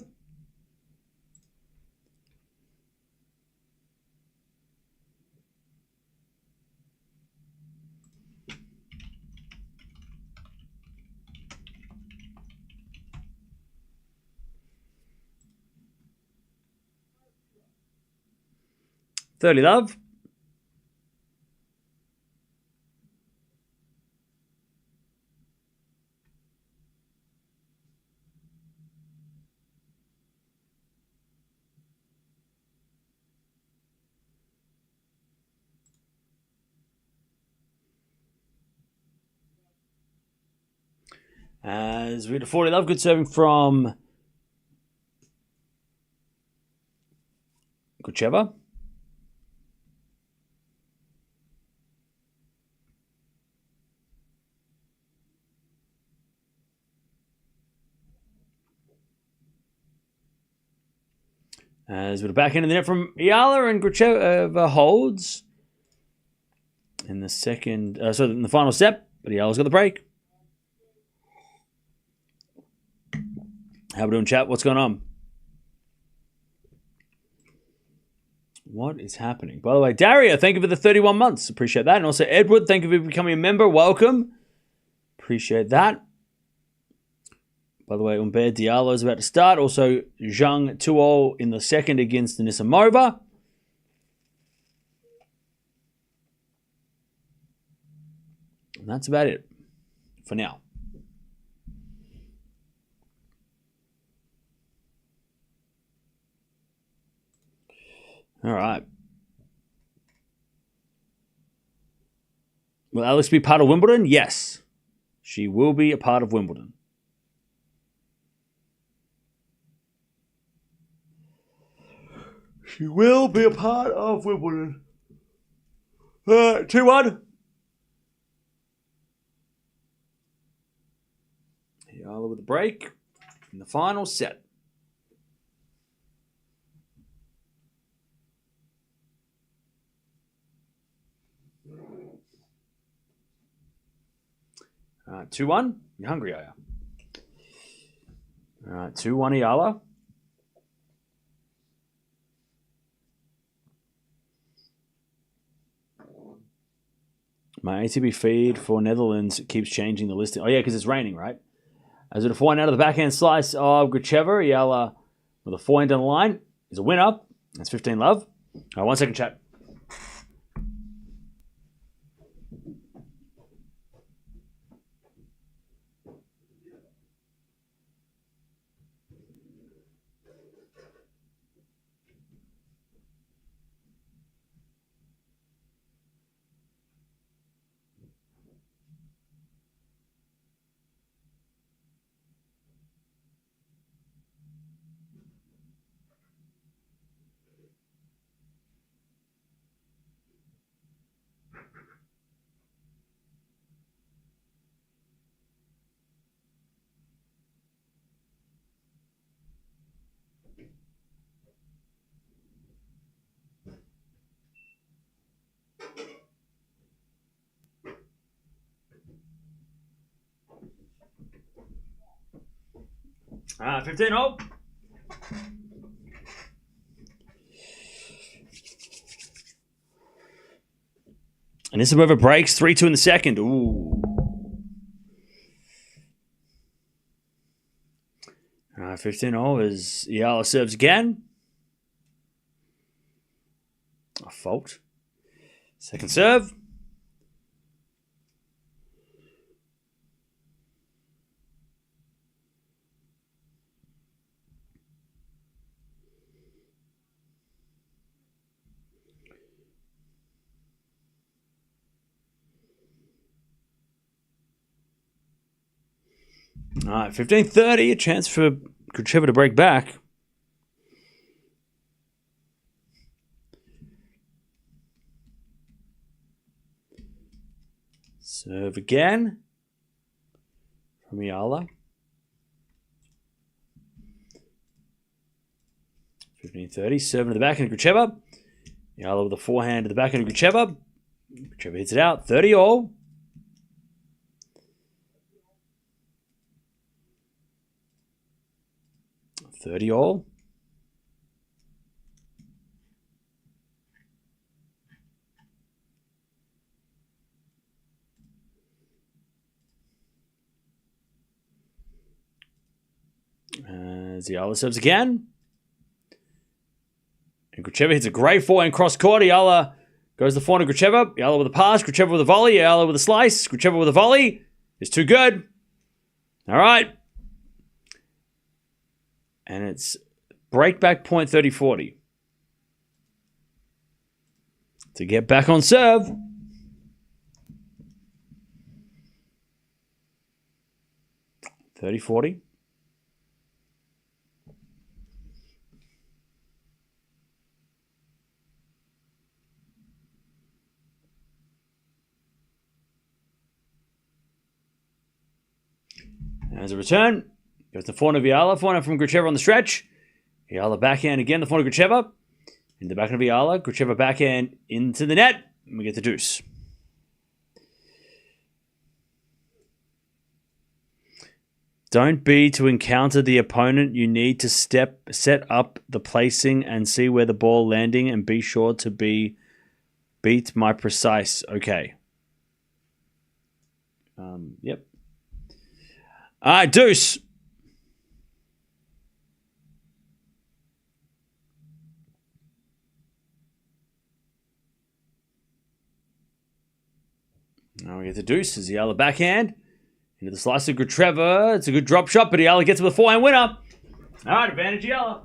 $30 love. As we had a 40 love, good serving from Gracheva. As with a backhand in the net from Eala, and Gracheva holds in the second, in the final set, but Eala's got the break. How we doing, chat? What's going on? What is happening? By the way, Daria, thank you for the 31 months. Appreciate that. And also, Edward, thank you for becoming a member. Welcome. Appreciate that. By the way, Umber Diallo is about to start. Also, Zhang 2-0 in the second against Anisimova. And that's about it for now. All right. Will Alex be part of Wimbledon? Yes. She will be a part of Wimbledon. She will be a part of Wimbledon. 2-1. Eala with the break in the final set. All right, 2-1. You hungry, are you? All right, 2-1 Eala. My ATB feed for Netherlands keeps changing the listing. Oh, yeah, because it's raining, right? As with a forehand out of the backhand slice of Gracheva, Eala with a forehand down the line is a winner. That's 15 love. All right, 1 second, chat. All right, 15-0. And this is whoever breaks 3-2 in the second. Ooh. All right, 15-0 as Eala serves again. A fault. Second serve. All right, 15-30, a chance for Gracheva to break back. Serve again from Eala. 15-30, serving to the backhand of Gracheva. Eala with a forehand to the backhand of Gracheva. Gracheva hits it out. 30 all. Eala serves again. And Gracheva hits a great forehand cross court. Eala goes the forehand to Gracheva. Eala with a pass. Gracheva with a volley. Eala with a slice. Gracheva with a volley. It's too good. All right. And it's breakback point 30-40. To get back on serve. $30-40. As a return, goes the forehand of Eala. Forehand from Gracheva on the stretch. Eala backhand again, the forehand of Gracheva. In the backhand of Eala. Gracheva backhand into the net. And we get the deuce. Don't be to encounter the opponent. You need to set up the placing and see where the ball landing and be sure to beat my precise. Okay. Yep. All right, deuce. Now we get the deuce as Eala backhand. Into the slice of Gracheva. It's a good drop shot, but Eala gets with a forehand winner. All right, advantage Eala.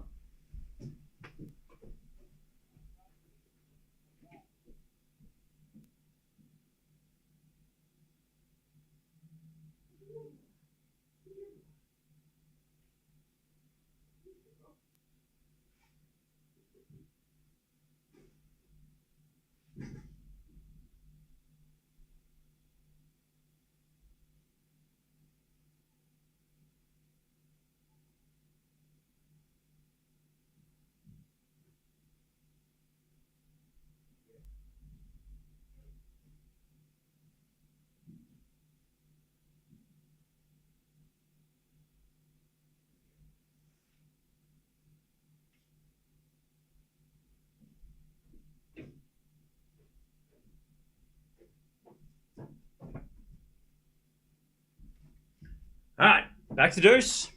All right, back to deuce.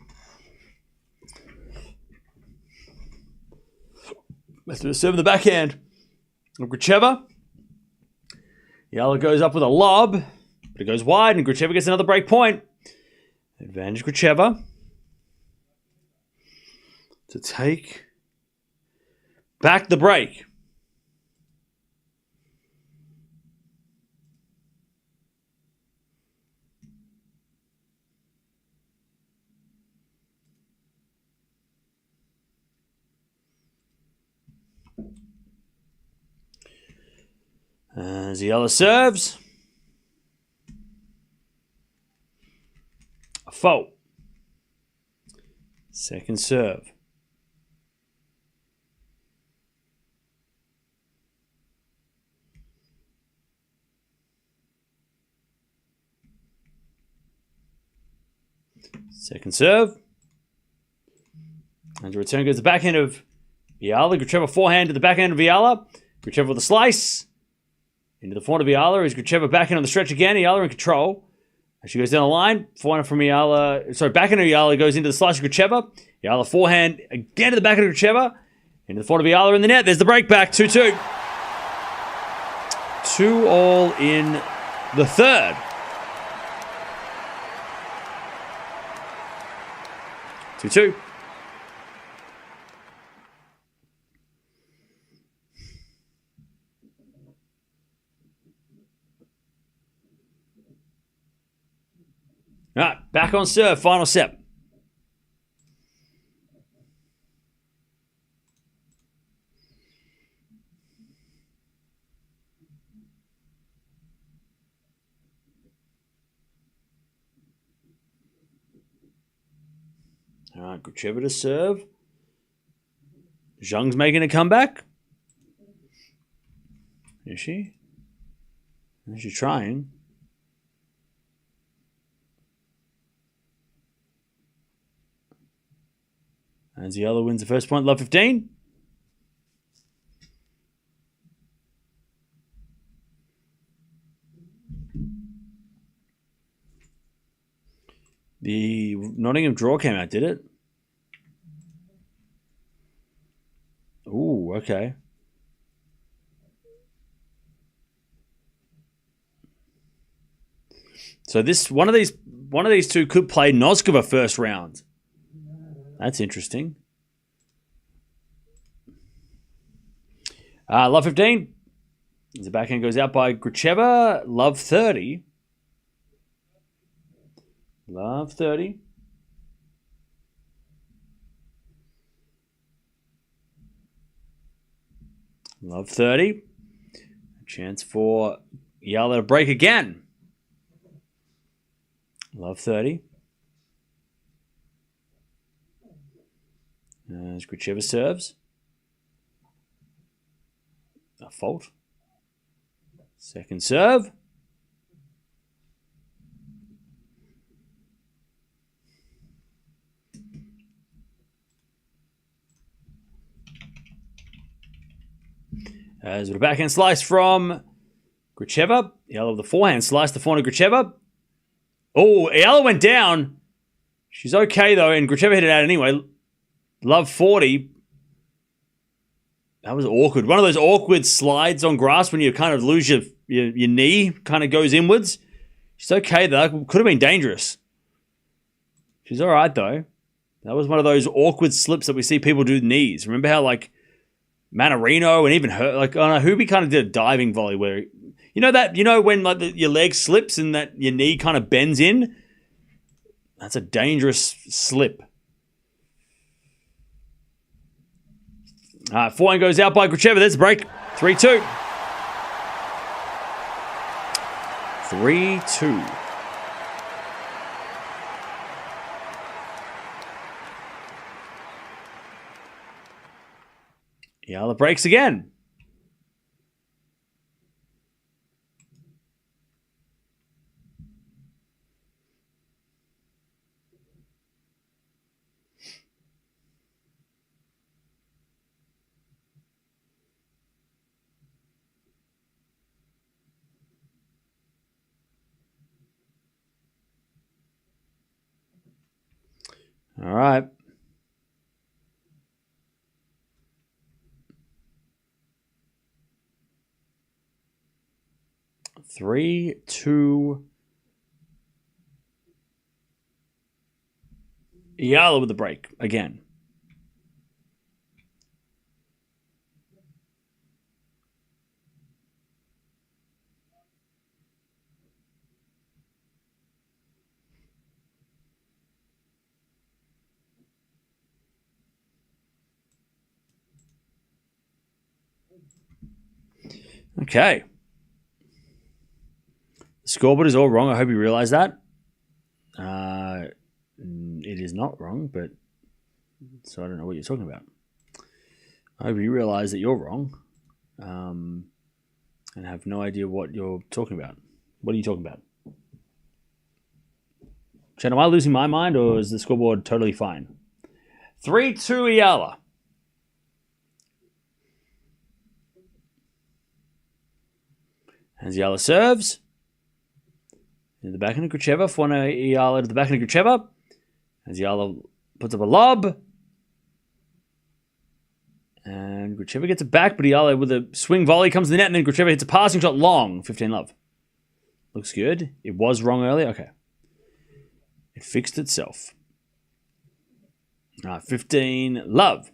Let's do a serve in the backhand of Gracheva. Eala goes up with a lob, but it goes wide, and Gracheva gets another break point. Advantage Gracheva to take back the break. As Eala serves. A fault. Second serve. Second serve. And the return goes the backhand of Eala. Gracheva forehand to the backhand of Eala. Gracheva with a slice. Into the forehand of Eala is Gracheva backhand on the stretch again. Eala in control. As she goes down the line, forehand from Eala. Sorry, backhand of Eala goes into the slice of Gracheva. Eala forehand again to the backhand of Gracheva. Into the forehand of Eala in the net. There's the break back. 2-2. 2-all in the third. Two. All right, back on serve, final set. All right, Gracheva to serve. Zhang's making a comeback. Is she? She's trying. As the other wins the first point, love 15. The Nottingham draw came out, did it? Ooh, okay. So this one of these two could play Noskova first round. That's interesting. Love 15. The backhand goes out by Gracheva. Love 30. Love 30. Love 30. A chance for Eala to break again. Love 30. As Gracheva serves. A fault. Second serve. As with a backhand slice from Gracheva. Eala with the forehand slice, the forehand of Gracheva. Oh, Eala went down. She's okay though, and Gracheva hit it out anyway. Love 40. That was awkward. One of those awkward slides on grass when you kind of lose your knee, kind of goes inwards. She's okay though. Could have been dangerous. She's all right though. That was one of those awkward slips that we see people do with knees. Remember how like Manarino and even her, like, I don't know, Hubie kind of did a diving volley where, when like your leg slips and that your knee kind of bends in? That's a dangerous slip. Forehand goes out by Gracheva. There's the break. 3-2. 3-2. Eala breaks again. All right. Three, two. Eala with the break again. Okay. The scoreboard is all wrong. I hope you realize that. It is not wrong, but so I don't know what you're talking about. I hope you realize that you're wrong, and have no idea what you're talking about. What are you talking about? Chad, am I losing my mind, or is the scoreboard totally fine? 3-2 Eala. As Eala serves. In the backhand of Gracheva. For Eala to the backhand of Gracheva. As Eala puts up a lob. And Gracheva gets it back, but Eala with a swing volley comes to the net, and then Gracheva hits a passing shot long. 15 love. Looks good. It was wrong earlier. Okay. It fixed itself. 15 love.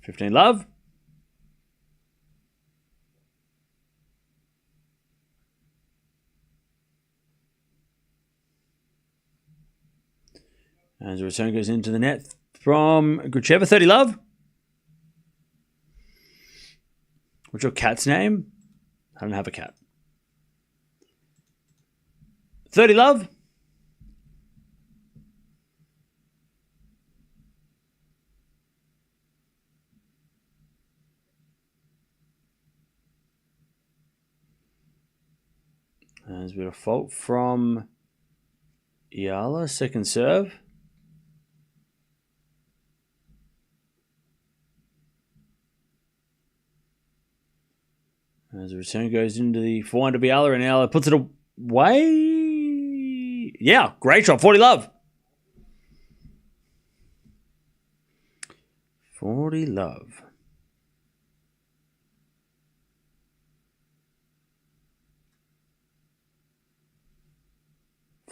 $15 love. As the return goes into the net from Gracheva. 30 love. What's your cat's name? I don't have a cat. 30 love. There's been a fault from Eala, second serve. As the return goes into the forehand of Eala, and Eala puts it away. Yeah, great shot. 40 love. 40 love.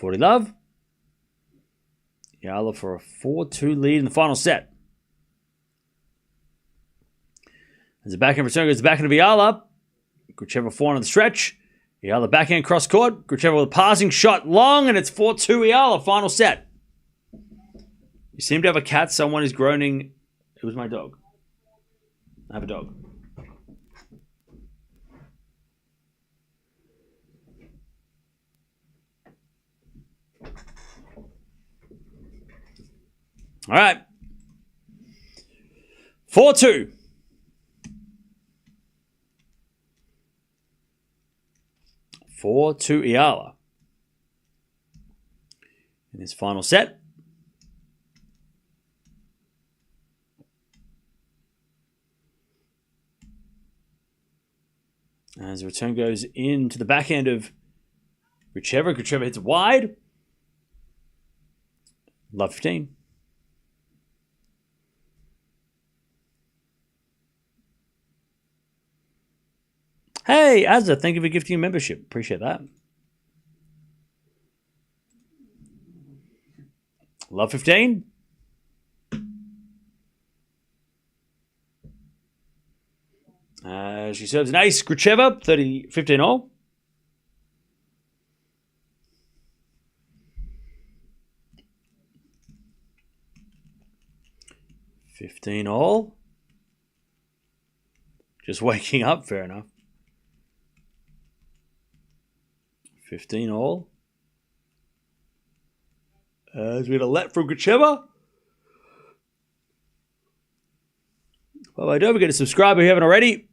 Love. Eala for a 4-2 lead in the final set. As the backhand return goes to the backhand of Eala. Gracheva forehand on the stretch. Eala backhand cross court. Gracheva with a passing shot long, and it's 4-2 Eala. Final set. You seem to have a cat. Someone is groaning. It was my dog. I have a dog. All right. 4-2. To Eala in his final set. As the return goes into the backhand of Gracheva. Gracheva hits it wide. Love 15. Hey, Azza, thank you for gifting a membership. Appreciate that. Love 15. She serves an ace. Gracheva, 15 all. $15 all. Just waking up, fair enough. 15 all. As we had a let from Gracheva. Well, don't forget to subscribe if you haven't already.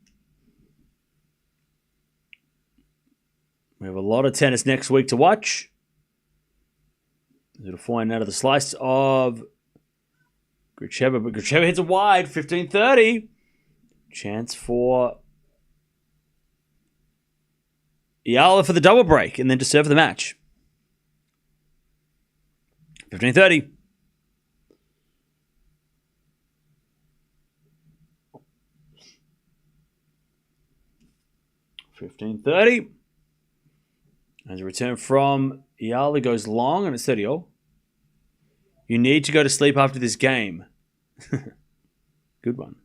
We have a lot of tennis next week to watch. It'll find out of the slice of Gracheva, but Gracheva hits it wide, 15-30. Chance for Eala for the double break and then to serve the match. 15-30. As a return from Eala goes long and it's 30-all. You need to go to sleep after this game. Good one.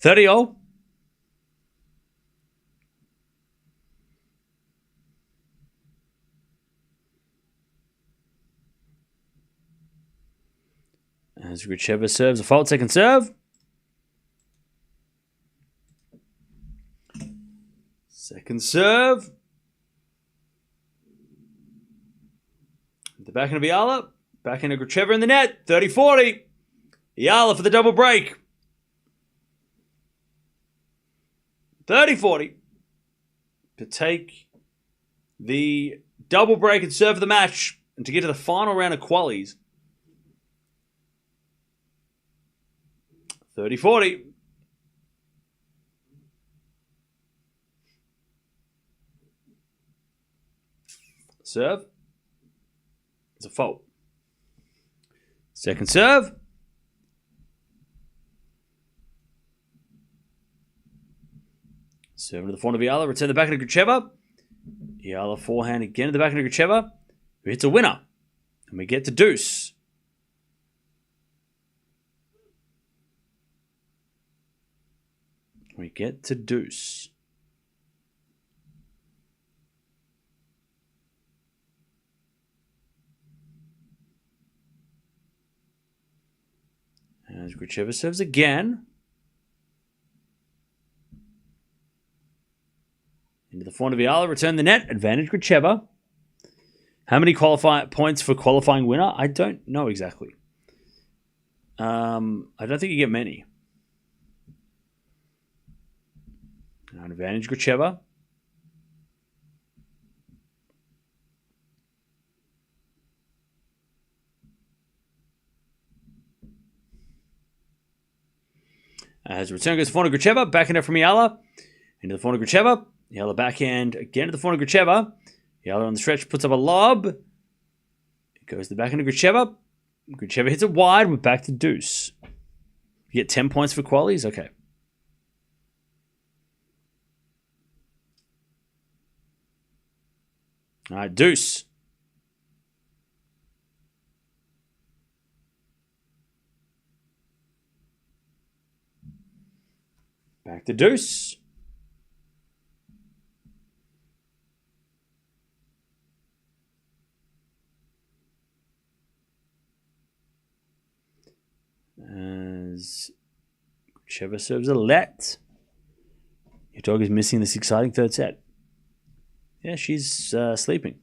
30-all. As Gracheva serves a fault, second serve. Second serve. The backhand of Eala. Backhand of Gracheva in the net. 30-40. Eala for the double break. 30-40. To take the double break and serve the match. And to get to the final round of qualies. 30-40. Serve. It's a fault. Second serve. Serve to the front of Eala. Return the back of Gracheva. Eala forehand again to the back of Gracheva. Who hits a winner. And we get to deuce. We get to deuce. As Gracheva serves again. Into the front of Eala. Return the net. Advantage Gracheva. How many points for qualifying winner? I don't know exactly. I don't think you get many. An advantage Gracheva. As return goes to the Gracheva, backhand from Eala. Into the Gracheva. Eala backhand again to the Gracheva. Eala on the stretch puts up a lob. It goes to the backhand of Gracheva. Gracheva hits it wide. We're back to deuce. You get 10 points for qualies? Okay. All right, deuce. Back to deuce. As Gracheva serves a let. Your dog is missing this exciting third set. Yeah, she's sleeping.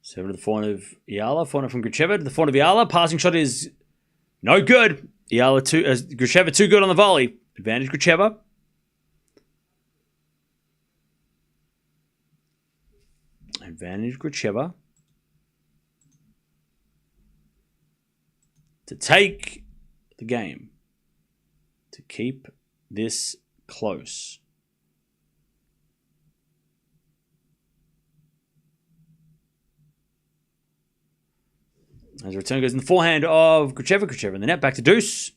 Serve to the forehand of Eala. Forehand from Gracheva to the forehand of Eala. Passing shot is no good. Gracheva too good on the volley. Advantage Gracheva. Advantage Gracheva. To take the game. To keep this close. As a return goes in the forehand of Gracheva. Gracheva in the net. Back to deuce.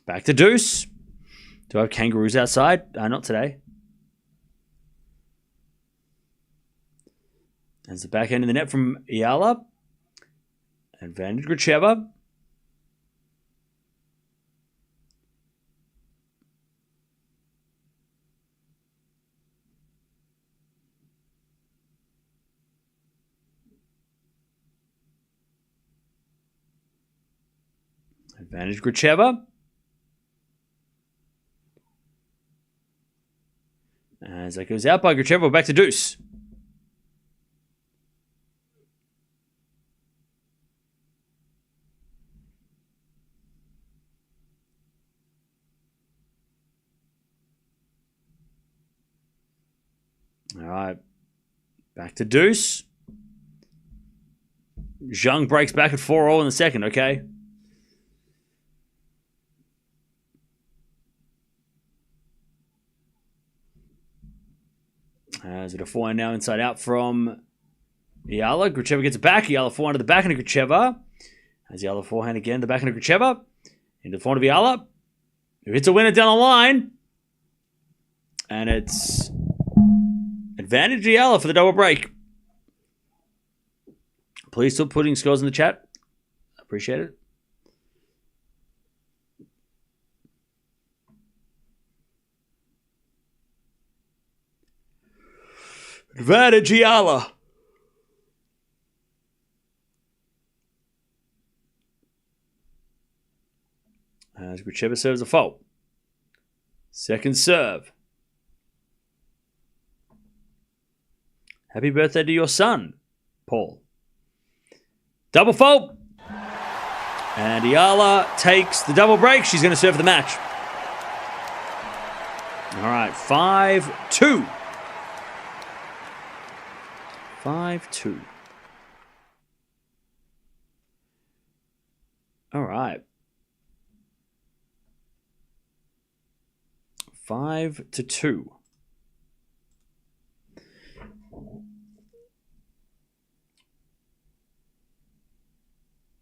Back to deuce. Do I have kangaroos outside? Not today. As the backhand in the net from Eala. Advantage Gracheva. Advantage Gracheva. As that goes out by Gracheva, we're back to deuce. All right. Back to deuce. Zhang breaks back at 4-all in the second, okay? As it a forehand now inside out from Eala. Gracheva gets it back. Eala forehand to the backhand of Gracheva. As Eala forehand again, the backhand of Gracheva. Into the forehand of Eala. Who hits a winner down the line. And it's advantage Eala for the double break. Please still putting scores in the chat. Appreciate it. Advantage Eala. As Gracheva serves a fault. Second serve. Happy birthday to your son, Paul. Double fault. And Eala takes the double break. She's going to serve the match. All right, 5-2. 5-2. All right. 5-2.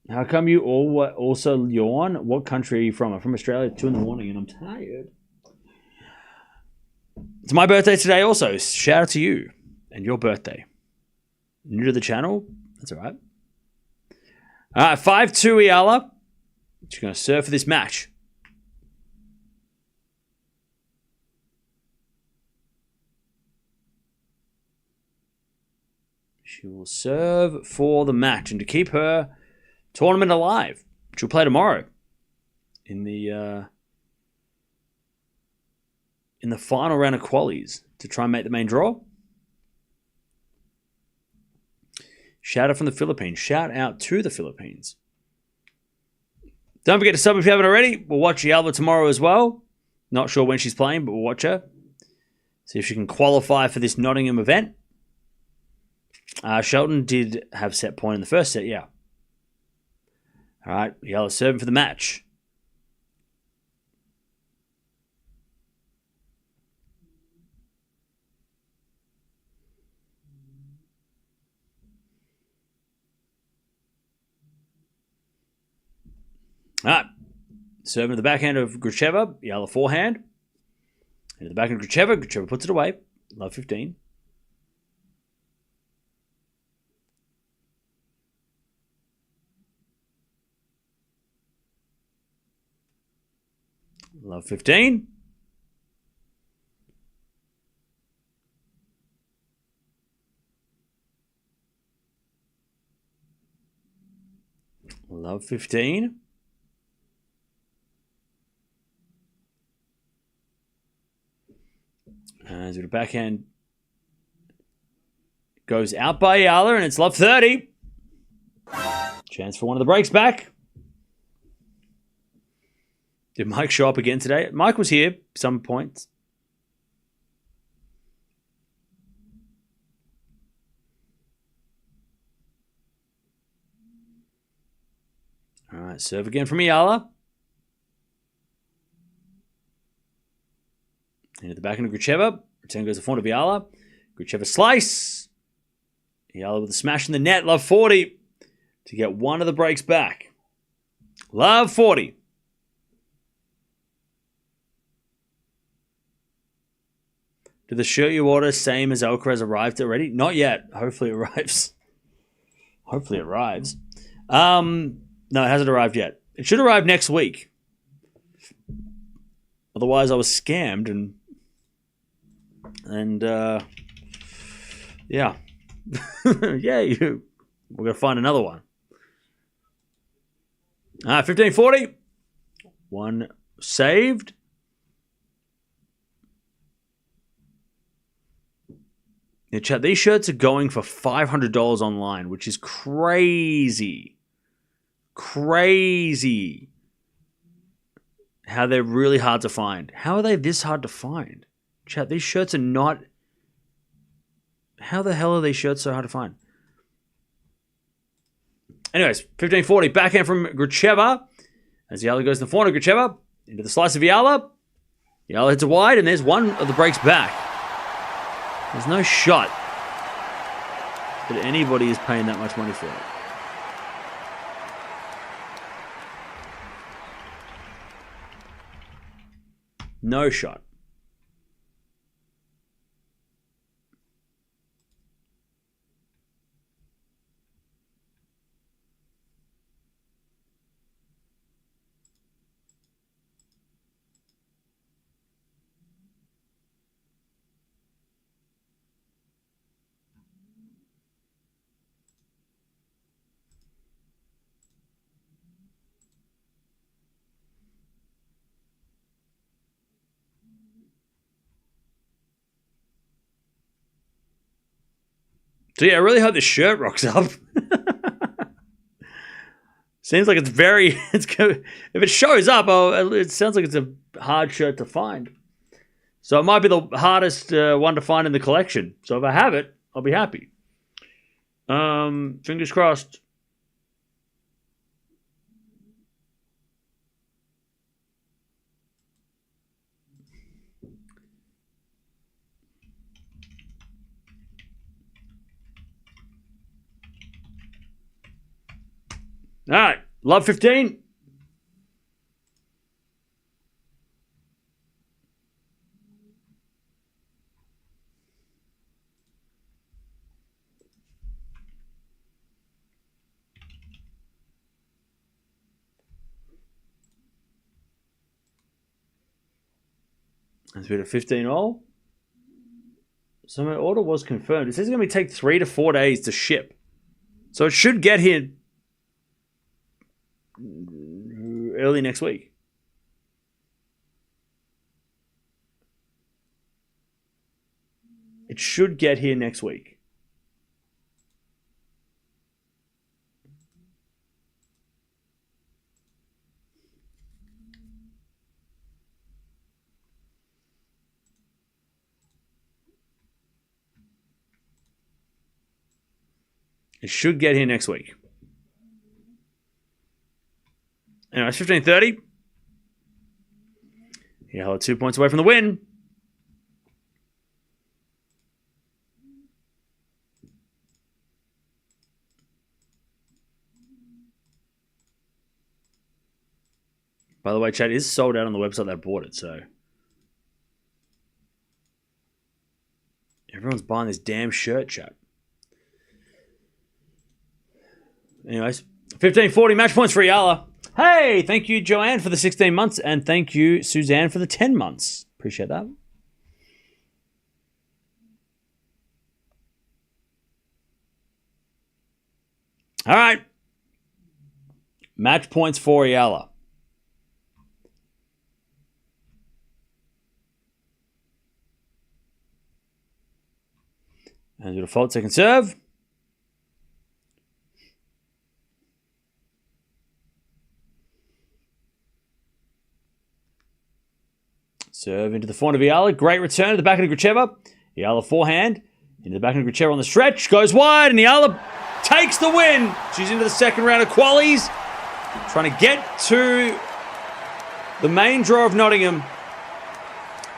How come you all also yawn? What country are you from? I'm from Australia, 2 in the morning, and I'm tired. It's my birthday today also. Shout out to you and your birthday. New to the channel? That's all right. All right, 5-2 Eala. She's going to serve for this match. She will serve for the match and to keep her tournament alive. She'll play tomorrow in the final round of qualies to try and make the main draw. Shout out from the Philippines. Shout out to the Philippines. Don't forget to sub if you haven't already. We'll watch Eala tomorrow as well. Not sure when she's playing, but we'll watch her. See if she can qualify for this Nottingham event. Shelton did have set point in the first set, yeah. All right, Eala serving for the match. All right. Serving to the backhand of Gracheva. Eala forehand. Into the backhand of Gracheva. Gracheva puts it away. Love 15. Love 15. Love 15. As the backhand goes out by Eala, and it's love 30. Chance for one of the breaks back. Did Mike show up again today? Mike was here some points. All right, serve again from Eala. Into the backhand of Gracheva. Return goes to front of Eala. Gracheva slice. Eala with a smash in the net. Love 40 to get one of the breaks back. Love 40. Did the shirt you order same as Alcaraz arrived already? Not yet. Hopefully it arrives. Hopefully it arrives. No, it hasn't arrived yet. It should arrive next week. Otherwise, I was scammed and yeah. Yeah, we're going to find another one. 1540. One saved. Yeah, chat, these shirts are going for $500 online, which is crazy. Crazy. How they're really hard to find. How are they this hard to find? Chat, these shirts are not... How the hell are these shirts so hard to find? Anyways, 1540, backhand from Gracheva. As Eala goes to the forehand of Gracheva. Into the slice of Eala. Eala hits it wide, and there's one of the breaks back. There's no shot that anybody is paying that much money for it. No shot. So yeah, I really hope this shirt rocks up. Seems like it's very... if it shows up, it sounds like it's a hard shirt to find. So it might be the hardest one to find in the collection. So if I have it, I'll be happy. Fingers crossed. All right, love 15. That's been a 15 all. So my order was confirmed. It says it's going to take 3 to 4 days to ship. So it should get here early next week. It should get here next week. It should get here next week. Anyway, it's 15:30. Eala 2 points away from the win. By the way, chat is sold out on the website that bought it, so everyone's buying this damn shirt, chat. Anyways, 15:40 match points for Eala. Hey, thank you, Joanne, for the 16 months, and thank you, Suzanne, for the 10 months. Appreciate that. All right. Match points for Eala. And your default second serve. Serve into the forehand of Eala. Great return to the backhand of Gracheva. Eala forehand. Into the backhand of Gracheva on the stretch. Goes wide and Eala takes the win. She's into the second round of qualies. Trying to get to the main draw of Nottingham.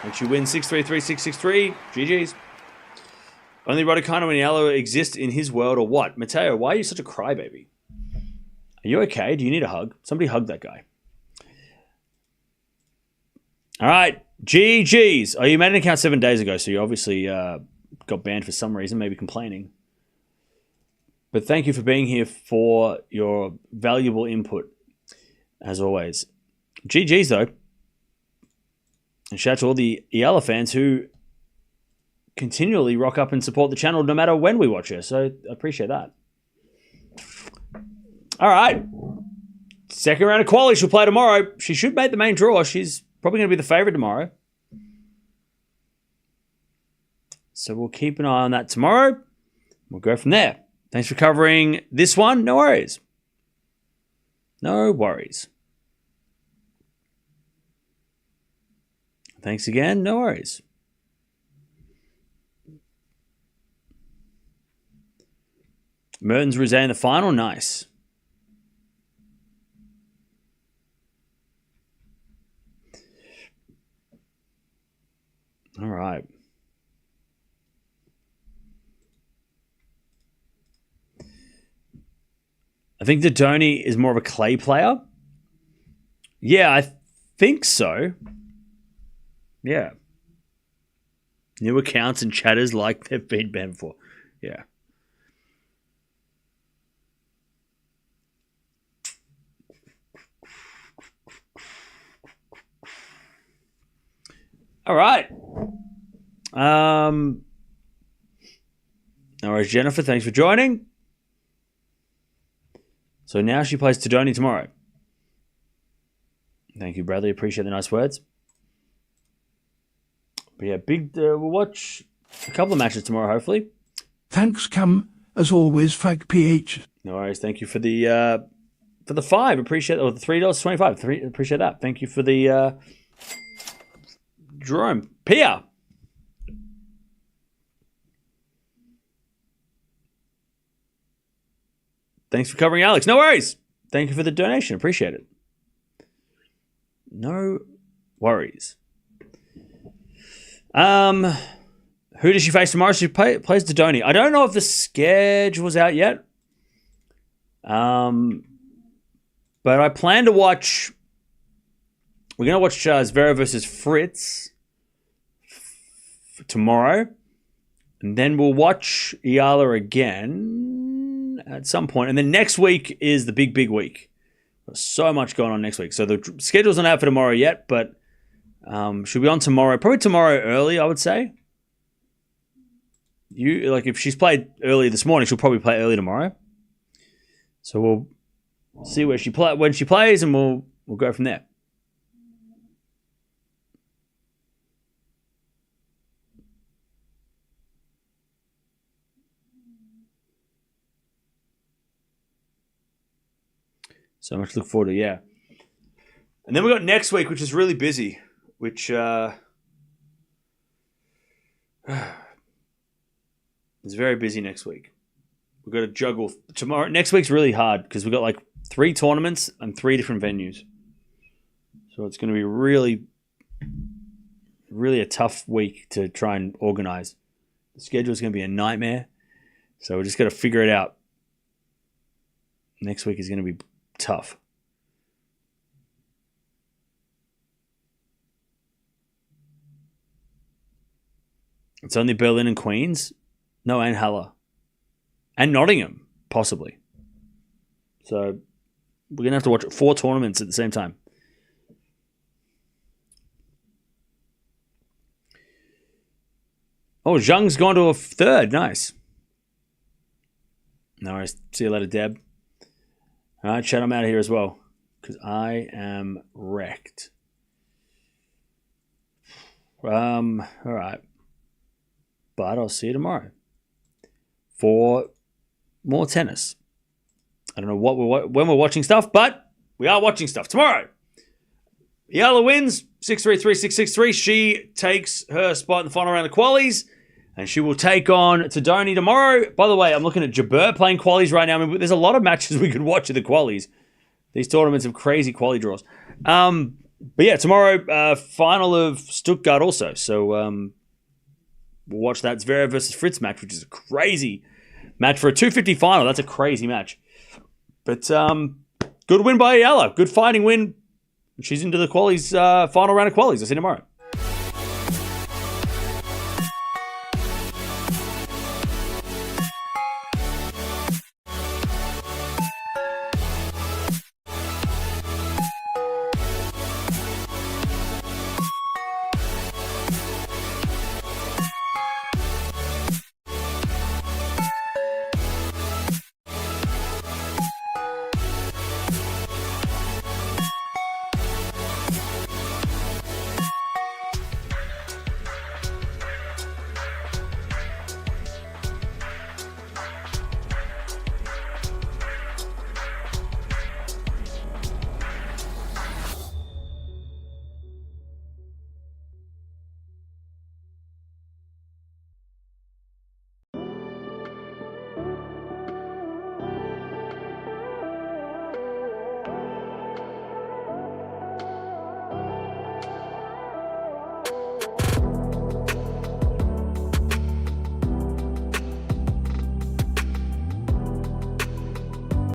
And she wins 6-3, 3-6, 6-3. GG's. Only Raducanu and Eala exist in his world or what? Matteo, why are you such a crybaby? Are you okay? Do you need a hug? Somebody hug that guy. All right. GG's. Oh, you made an account 7 days ago, so you obviously got banned for some reason, maybe complaining. But thank you for being here for your valuable input, as always. GG's, though. And shout out to all the Eala fans who continually rock up and support the channel no matter when we watch her. So I appreciate that. All right. Second round of quali she'll play tomorrow. She should make the main draw. She's probably going to be the favorite tomorrow. So we'll keep an eye on that tomorrow. We'll go from there. Thanks for covering this one. No worries. No worries. Thanks again. No worries. Mertens Rosé in the final. Nice. All right. I think Dodoni is more of a clay player. Yeah, I think so. Yeah. New accounts and chatters like they've been banned before. Yeah. All right. No worries, Jennifer. Thanks for joining. So now she plays Dodoni tomorrow. Thank you, Bradley. Appreciate the nice words. But yeah, we'll watch a couple of matches tomorrow, hopefully. Thanks, Cam, as always, Fag PH. No worries. Thank you for the $5. Appreciate it. Or the $3.25. Appreciate that. Thank you for the Jerome. Pia. Thanks for covering Alex. No worries. Thank you for the donation. Appreciate it. No worries. Who does she face tomorrow? She plays Dodoni. I don't know if the schedule was out yet. But I plan to watch. We're going to watch Zverev versus Fritz tomorrow. And then we'll watch Eala again at some point. And then next week is the big week. There's so much going on next week. So the schedule's not out for tomorrow yet, but should be on tomorrow. Probably tomorrow early, I would say. If she's played early this morning, she'll probably play early tomorrow. So we'll see when she plays, and we'll go from there. So much to look forward to, yeah. And then we got next week, which is really busy, which is very busy next week. We've got to juggle tomorrow. Next week's really hard because we've got like 3 tournaments and 3 different venues. So it's going to be really, really a tough week to try and organize. The schedule is going to be a nightmare. So we're just got to figure it out. Next week is going to be tough. It's only Berlin and Queens. No, and Halle. And Nottingham, possibly. So we're going to have to watch 4 tournaments at the same time. Oh, Zhang's gone to a 3rd. Nice. No worries. See you later, Deb. All right, chat, I'm out of here as well because I am wrecked. All right. But I'll see you tomorrow for more tennis. I don't know when we're watching stuff, but we are watching stuff tomorrow. Eala wins 6-3, 3-6, 6-3. She takes her spot in the final round of qualies, and she will take on Tadoni tomorrow. By the way, I'm looking at Jabeur playing qualies right now. I mean, there's a lot of matches we could watch at the qualies. These tournaments have crazy quali draws. But yeah, tomorrow, final of Stuttgart also. So we'll watch that Zverev versus Fritz match, which is a crazy match for a 250 final. That's a crazy match. But good win by Eala. Good fighting win. She's into the qualies, final round of qualies. I'll see you tomorrow.